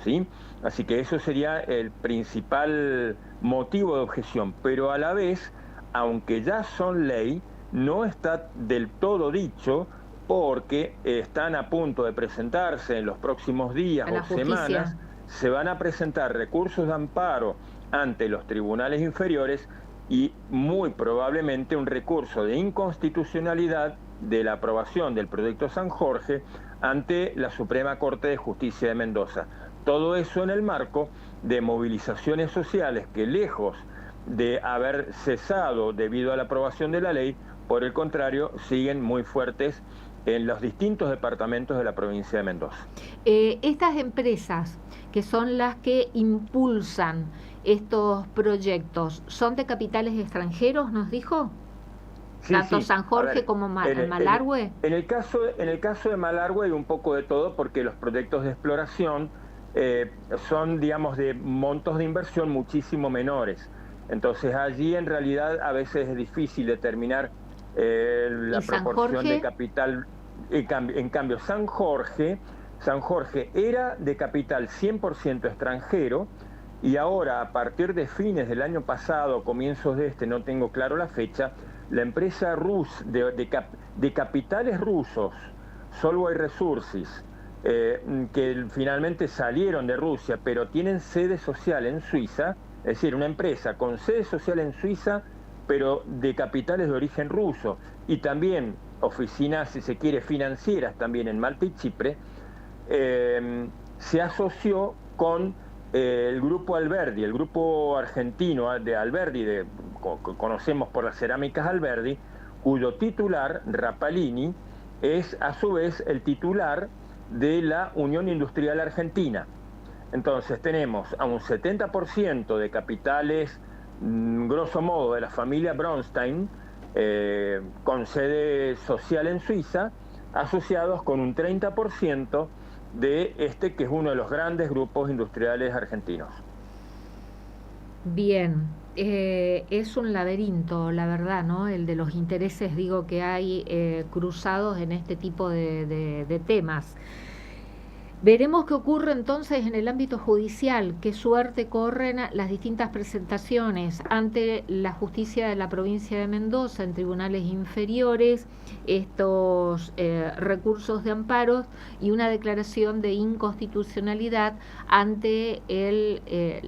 [SPEAKER 2] ¿sí? Así que eso sería el principal motivo de objeción, pero a la vez, aunque ya son ley, no está del todo dicho, porque están a punto de presentarse en los próximos días o semanas, se van a presentar recursos de amparo ante los tribunales inferiores y muy probablemente un recurso de inconstitucionalidad de la aprobación del proyecto San Jorge ante la Suprema Corte de Justicia de Mendoza. Todo eso en el marco de movilizaciones sociales que, lejos de haber cesado debido a la aprobación de la ley, por el contrario, siguen muy fuertes en los distintos departamentos de la provincia de Mendoza.
[SPEAKER 1] Estas empresas que son las que impulsan estos proyectos, ¿son de capitales extranjeros, nos dijo?
[SPEAKER 2] Sí,
[SPEAKER 1] Tanto
[SPEAKER 2] sí.
[SPEAKER 1] San Jorge como Malargüe.
[SPEAKER 2] En el caso de Malargüe hay un poco de todo, porque los proyectos de exploración son, digamos, de montos de inversión muchísimo menores. Entonces allí en realidad a veces es difícil determinar la proporción de capital. En cambio, San Jorge era de capital 100% extranjero, y ahora, a partir de fines del año pasado, comienzos de no tengo claro la fecha, la empresa de capitales rusos, Solvay Resources, que finalmente salieron de Rusia, pero tienen sede social en Suiza, es decir, una empresa con sede social en Suiza, pero de capitales de origen ruso, y también oficinas, si se quiere, financieras también en Malta y Chipre, se asoció con el grupo Alberdi, el grupo argentino de Alberdi, conocemos por las cerámicas Alberdi, cuyo titular, Rapalini, es a su vez el titular de la Unión Industrial Argentina. Entonces tenemos a un 70% de capitales, grosso modo, de la familia Bronstein, con sede social en Suiza, asociados con un 30% de que es uno de los grandes grupos industriales argentinos.
[SPEAKER 1] Bien, es un laberinto, la verdad, ¿no? El de los intereses, digo, que hay cruzados en este tipo de temas. Veremos qué ocurre entonces en el ámbito judicial, qué suerte corren las distintas presentaciones ante la justicia de la provincia de Mendoza en tribunales inferiores, estos recursos de amparos y una declaración de inconstitucionalidad ante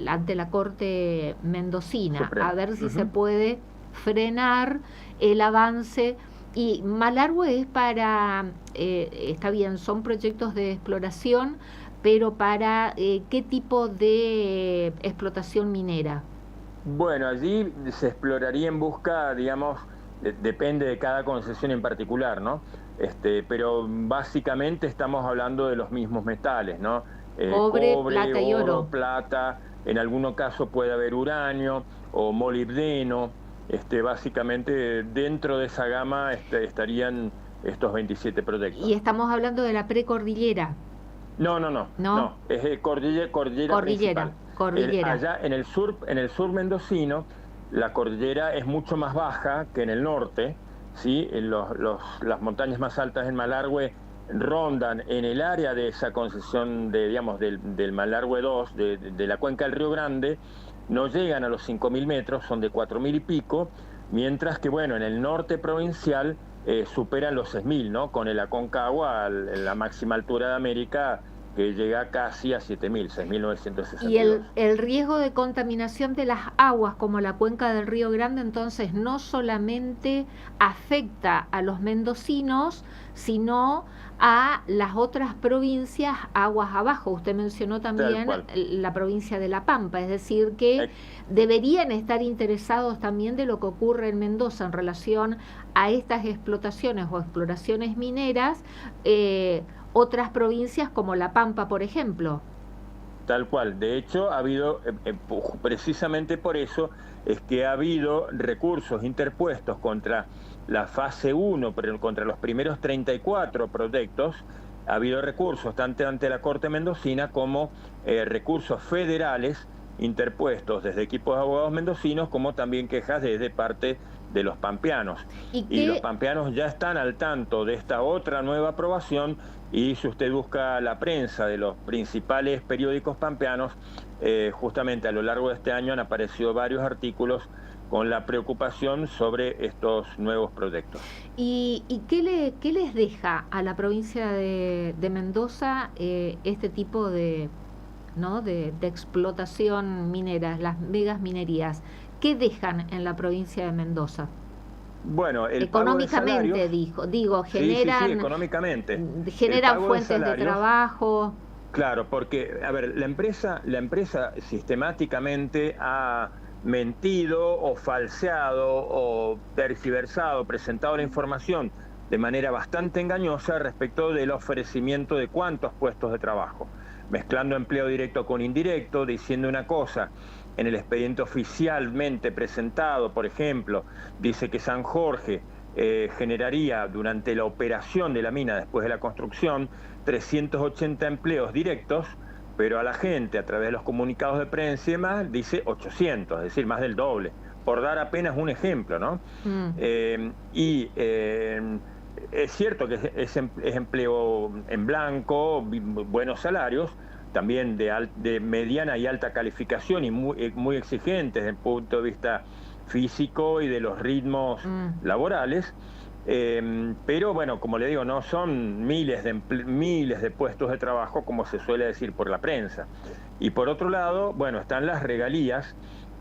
[SPEAKER 1] ante la Corte mendocina,
[SPEAKER 2] Supremo.
[SPEAKER 1] a ver si se puede frenar el avance. Y Malargüe es para, está bien, son proyectos de exploración, pero para ¿qué tipo de explotación minera?
[SPEAKER 2] Bueno, allí se exploraría en busca, digamos, depende de cada concesión en particular, ¿no? Pero básicamente estamos hablando de los mismos metales, ¿no?
[SPEAKER 1] Cobre,
[SPEAKER 2] Cobre,
[SPEAKER 1] plata y oro.
[SPEAKER 2] plata, en algunos casos puede haber uranio o molibdeno. Básicamente dentro de esa gama estarían estos 27 proyectos.
[SPEAKER 1] Y estamos hablando de la precordillera.
[SPEAKER 2] No,
[SPEAKER 1] ¿No?
[SPEAKER 2] es cordillera principal.
[SPEAKER 1] Cordillera.
[SPEAKER 2] Allá en el sur mendocino, la cordillera es mucho más baja que en el norte, ¿sí? Las montañas más altas en Malargüe rondan en el área de esa concesión digamos, del Malargüe 2, de la cuenca del Río Grande, no llegan a los 5.000 metros, son de 4.000 y pico, mientras que, bueno, en el norte provincial superan los 6.000, ¿no? Con el Aconcagua, la máxima altura de América, que llega casi a 7.000, 6.962.
[SPEAKER 1] Y el riesgo de contaminación de las aguas, como la cuenca del Río Grande, entonces no solamente afecta a los mendocinos, sino a las otras provincias aguas abajo. Usted mencionó también la provincia de La Pampa, es decir, que deberían estar interesados también de lo que ocurre en Mendoza en relación a estas explotaciones o exploraciones mineras, otras provincias como La Pampa, por ejemplo.
[SPEAKER 2] Tal cual. De hecho, ha habido, precisamente por eso, es que ha habido recursos interpuestos contra la fase 1, pero contra los primeros 34 proyectos. Ha habido recursos tanto ante la Corte Mendocina como recursos federales interpuestos desde equipos de abogados mendocinos, como también quejas desde parte de los pampeanos. Y los pampeanos ya están al tanto de esta otra nueva aprobación, y si usted busca la prensa de los principales periódicos pampeanos, justamente a lo largo de este año han aparecido varios artículos con la preocupación sobre estos nuevos proyectos.
[SPEAKER 1] ¿Y qué les deja a la provincia de Mendoza este tipo de explotación minera, las megas minerías? ¿Qué dejan en la provincia de Mendoza?
[SPEAKER 2] Bueno,
[SPEAKER 1] económicamente, generan,
[SPEAKER 2] sí, económicamente.
[SPEAKER 1] Generan fuentes de trabajo.
[SPEAKER 2] Claro, porque, a ver, la empresa sistemáticamente ha mentido o falseado o tergiversado, presentado la información de manera bastante engañosa respecto del ofrecimiento de cuántos puestos de trabajo, mezclando empleo directo con indirecto, diciendo una cosa. En el expediente oficialmente presentado, por ejemplo, dice que San Jorge generaría durante la operación de la mina después de la construcción 380 empleos directos, pero a la gente a través de los comunicados de prensa y demás dice 800, es decir, más del doble, por dar apenas un ejemplo, ¿no? Es cierto que es empleo en blanco, buenos salarios, también de mediana y alta calificación y muy exigentes desde el punto de vista físico y de los ritmos laborales, pero bueno, como le digo, no son miles de puestos de trabajo como se suele decir por la prensa. Y por otro lado, bueno, están las regalías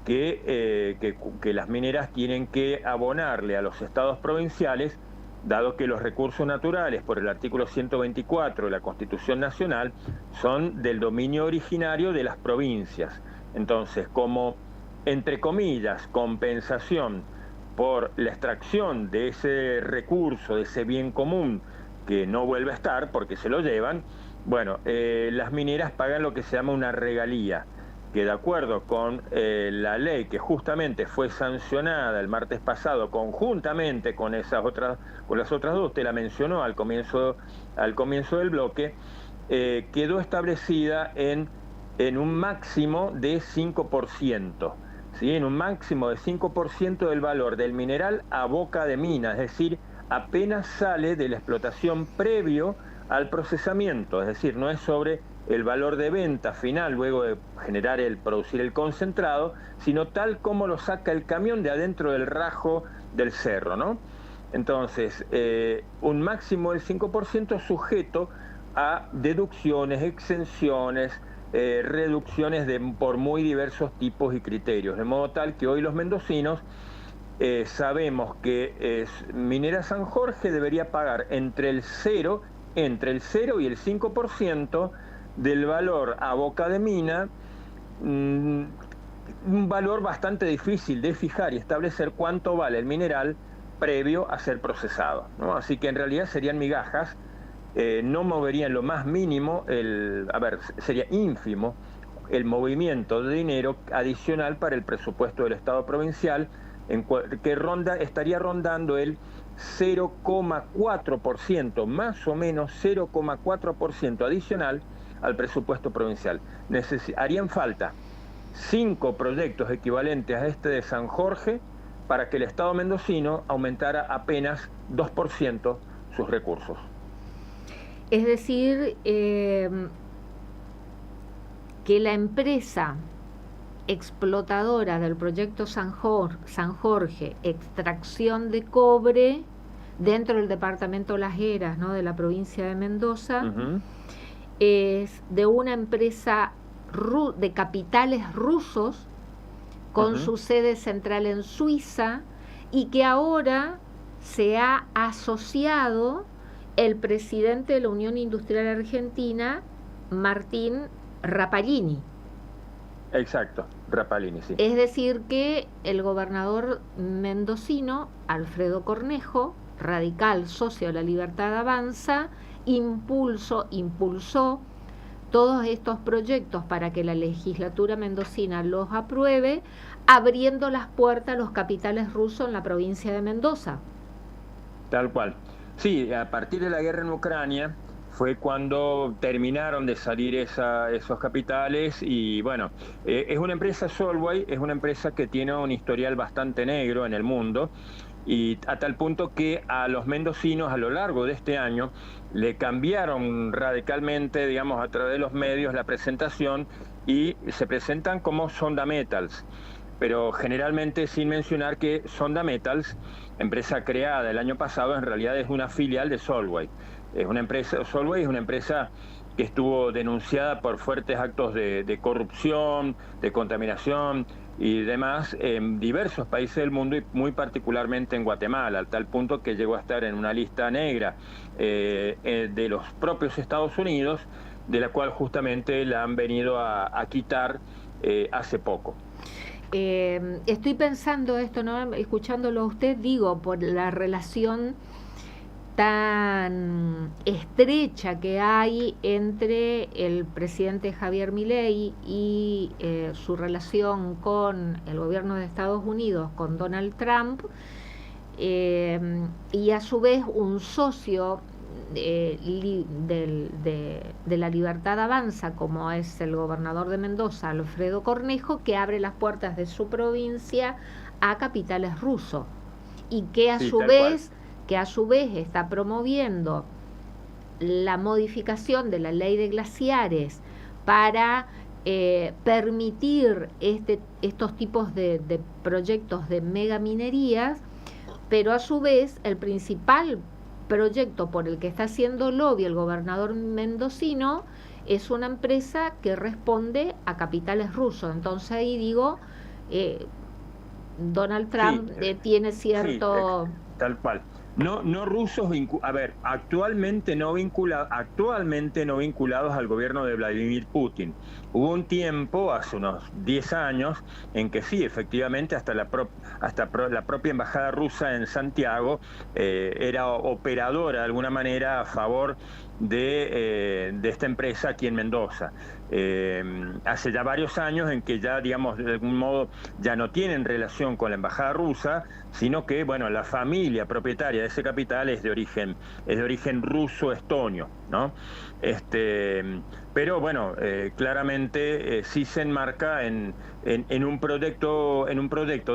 [SPEAKER 2] que las mineras tienen que abonarle a los estados provinciales, dado que los recursos naturales, por el artículo 124 de la Constitución Nacional, son del dominio originario de las provincias. Entonces, como, entre comillas, compensación por la extracción de ese recurso, de ese bien común, que no vuelve a estar porque se lo llevan, bueno, las mineras pagan lo que se llama una regalía, que de acuerdo con la ley que justamente fue sancionada el martes pasado conjuntamente con las otras dos, usted la mencionó al comienzo del bloque, quedó establecida en un máximo de 5%, ¿sí? En un máximo de 5% del valor del mineral a boca de mina, es decir, apenas sale de la explotación previo al procesamiento, es decir, no es sobre el valor de venta final luego de producir el concentrado, sino tal como lo saca el camión de adentro del rajo del cerro, ¿no? Entonces, un máximo del 5% sujeto a deducciones, exenciones, reducciones por muy diversos tipos y criterios, de modo tal que hoy los mendocinos sabemos que Minera San Jorge debería pagar entre el 0 y el 5% del valor a boca de mina, un valor bastante difícil de fijar y establecer cuánto vale el mineral previo a ser procesado, ¿no? Así que en realidad serían migajas, no moverían lo más mínimo, sería ínfimo el movimiento de dinero adicional para el presupuesto del Estado provincial, estaría rondando el 0,4%, más o menos 0,4% adicional al presupuesto provincial. Harían falta 5 proyectos equivalentes a este de San Jorge para que el Estado mendocino aumentara apenas 2% sus recursos.
[SPEAKER 1] Es decir, que la empresa explotadora del proyecto San Jorge, extracción de cobre dentro del departamento Las Heras, ¿no?, de la provincia de Mendoza, es de una empresa de capitales rusos con su sede central en Suiza, y que ahora se ha asociado el presidente de la Unión Industrial Argentina, Martín Rapalini.
[SPEAKER 2] Exacto, Rapalini, sí.
[SPEAKER 1] Es decir, que el gobernador mendocino, Alfredo Cornejo, radical, socio de La Libertad Avanza, impulsó todos estos proyectos para que la legislatura mendocina los apruebe, abriendo las puertas a los capitales rusos en la provincia de Mendoza.
[SPEAKER 2] Tal cual. Sí, a partir de la guerra en Ucrania fue cuando terminaron de salir esos capitales, y bueno, es una empresa, Solvay, es una empresa que tiene un historial bastante negro en el mundo, y a tal punto que a los mendocinos a lo largo de este año le cambiaron radicalmente, digamos, a través de los medios la presentación, y se presentan como Sonda Metals, pero generalmente sin mencionar que Sonda Metals, empresa creada el año pasado, en realidad es una filial de Solvay. Solvay es una empresa que estuvo denunciada por fuertes actos de corrupción, de contaminación y demás en diversos países del mundo, y muy particularmente en Guatemala, al tal punto que llegó a estar en una lista negra de los propios Estados Unidos, de la cual justamente la han venido a quitar hace poco.
[SPEAKER 1] Estoy pensando esto, ¿no?, escuchándolo a usted, digo, por la relación tan estrecha que hay entre el presidente Javier Milei y su relación con el gobierno de Estados Unidos, con Donald Trump, y a su vez un socio de la Libertad Avanza, como es el gobernador de Mendoza, Alfredo Cornejo, que abre las puertas de su provincia a capitales rusos, y que a su vez está promoviendo la modificación de la ley de glaciares para permitir estos tipos de proyectos de megaminerías, pero a su vez el principal proyecto por el que está haciendo lobby el gobernador mendocino es una empresa que responde a capitales rusos. Entonces ahí digo, Donald Trump tiene cierto...
[SPEAKER 2] Sí, tal cual. No rusos, actualmente no vinculados al gobierno de Vladimir Putin. Hubo un tiempo, hace unos 10 años, en que sí, efectivamente, hasta la propia embajada rusa en Santiago era operadora de alguna manera a favor de esta empresa aquí en Mendoza. Hace ya varios años en que ya, digamos, de algún modo ya no tienen relación con la embajada rusa, sino que, bueno, la familia propietaria de ese capital es de origen ruso-estonio, ¿no? Pero bueno, claramente sí se enmarca en un proyecto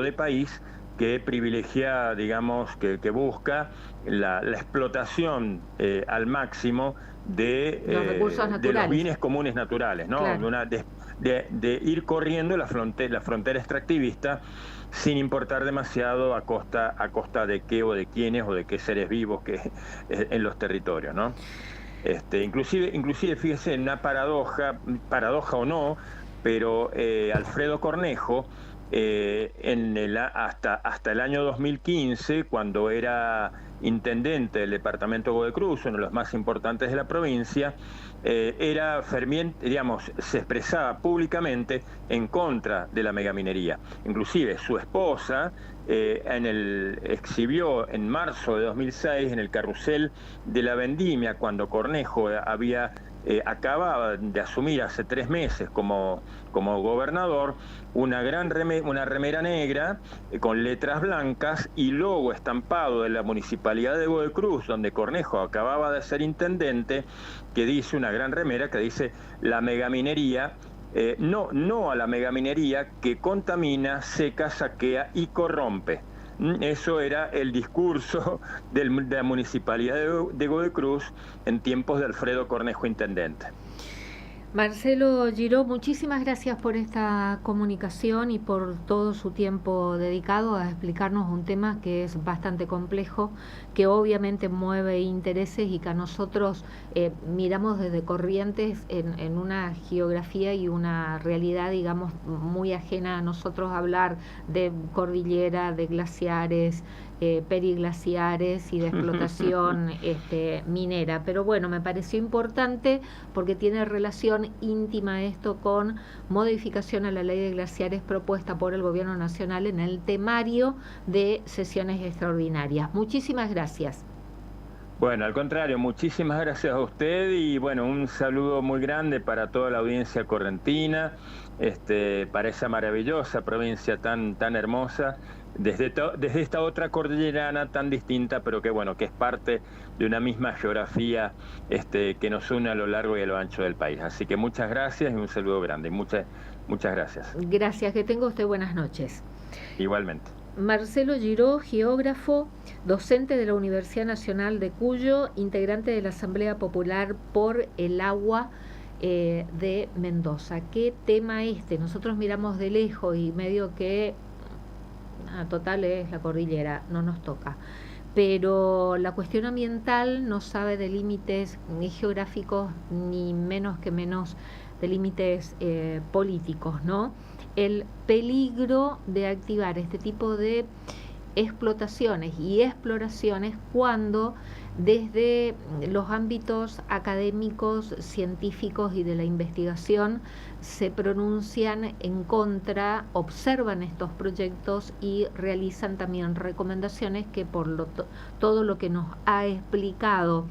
[SPEAKER 2] de país que privilegia, digamos, que busca la explotación al máximo
[SPEAKER 1] Los recursos
[SPEAKER 2] de los
[SPEAKER 1] naturales.
[SPEAKER 2] bienes comunes naturales, ¿no?
[SPEAKER 1] Claro.
[SPEAKER 2] De ir corriendo la frontera extractivista sin importar demasiado a costa de qué o de quiénes o de qué seres vivos que en los territorios, ¿no? Inclusive, fíjese, en una paradoja o no, pero Alfredo Cornejo, hasta el año 2015, cuando era intendente del departamento de Godoy Cruz, uno de los más importantes de la provincia, era ferviente, digamos, se expresaba públicamente en contra de la megaminería. Inclusive su esposa exhibió en marzo de 2006 en el carrusel de la vendimia, cuando Cornejo acababa de asumir hace 3 meses como gobernador, una remera negra con letras blancas y logo estampado de la municipalidad de Godoy Cruz, donde Cornejo acababa de ser intendente, que dice, una gran remera que dice: la megaminería, no a la megaminería que contamina, seca, saquea y corrompe. Eso era el discurso de la municipalidad de Godoy Cruz en tiempos de Alfredo Cornejo intendente.
[SPEAKER 1] Marcelo Giró, muchísimas gracias por esta comunicación y por todo su tiempo dedicado a explicarnos un tema que es bastante complejo, que obviamente mueve intereses y que a nosotros miramos desde Corrientes en una geografía y una realidad, digamos, muy ajena a nosotros, hablar de cordillera, de glaciares, periglaciares y de explotación minera. Pero bueno, me pareció importante porque tiene relación íntima esto con modificación a la ley de glaciares propuesta por el Gobierno Nacional en el temario de sesiones extraordinarias. Muchísimas gracias.
[SPEAKER 2] Bueno, al contrario, muchísimas gracias a usted y bueno, un saludo muy grande para toda la audiencia correntina, para esa maravillosa provincia tan hermosa, desde esta otra cordillerana tan distinta, pero que bueno, que es parte de una misma geografía que nos une a lo largo y a lo ancho del país. Así que muchas gracias y un saludo grande. Muchas gracias.
[SPEAKER 1] Gracias, que tenga usted buenas noches.
[SPEAKER 2] Igualmente.
[SPEAKER 1] Marcelo Giró, geógrafo, docente de la Universidad Nacional de Cuyo, integrante de la Asamblea Popular por el Agua de Mendoza. ¿Qué tema Nosotros miramos de lejos y medio que total es la cordillera, no nos toca. Pero la cuestión ambiental no sabe de límites ni geográficos, ni menos de límites políticos, ¿no? El peligro de activar este tipo de explotaciones y exploraciones cuando desde los ámbitos académicos, científicos y de la investigación se pronuncian en contra, observan estos proyectos y realizan también recomendaciones que por todo lo que nos ha explicado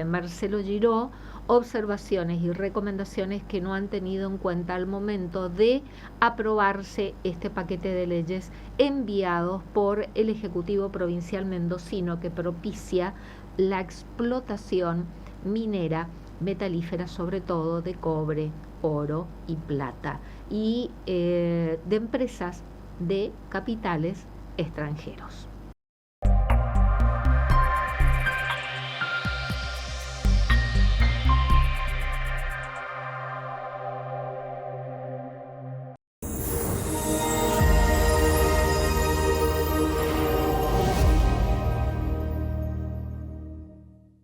[SPEAKER 1] Marcelo Giró, observaciones y recomendaciones que no han tenido en cuenta al momento de aprobarse este paquete de leyes enviados por el Ejecutivo Provincial Mendocino, que propicia la explotación minera metalífera, sobre todo de cobre, oro y plata, y de empresas de capitales extranjeros.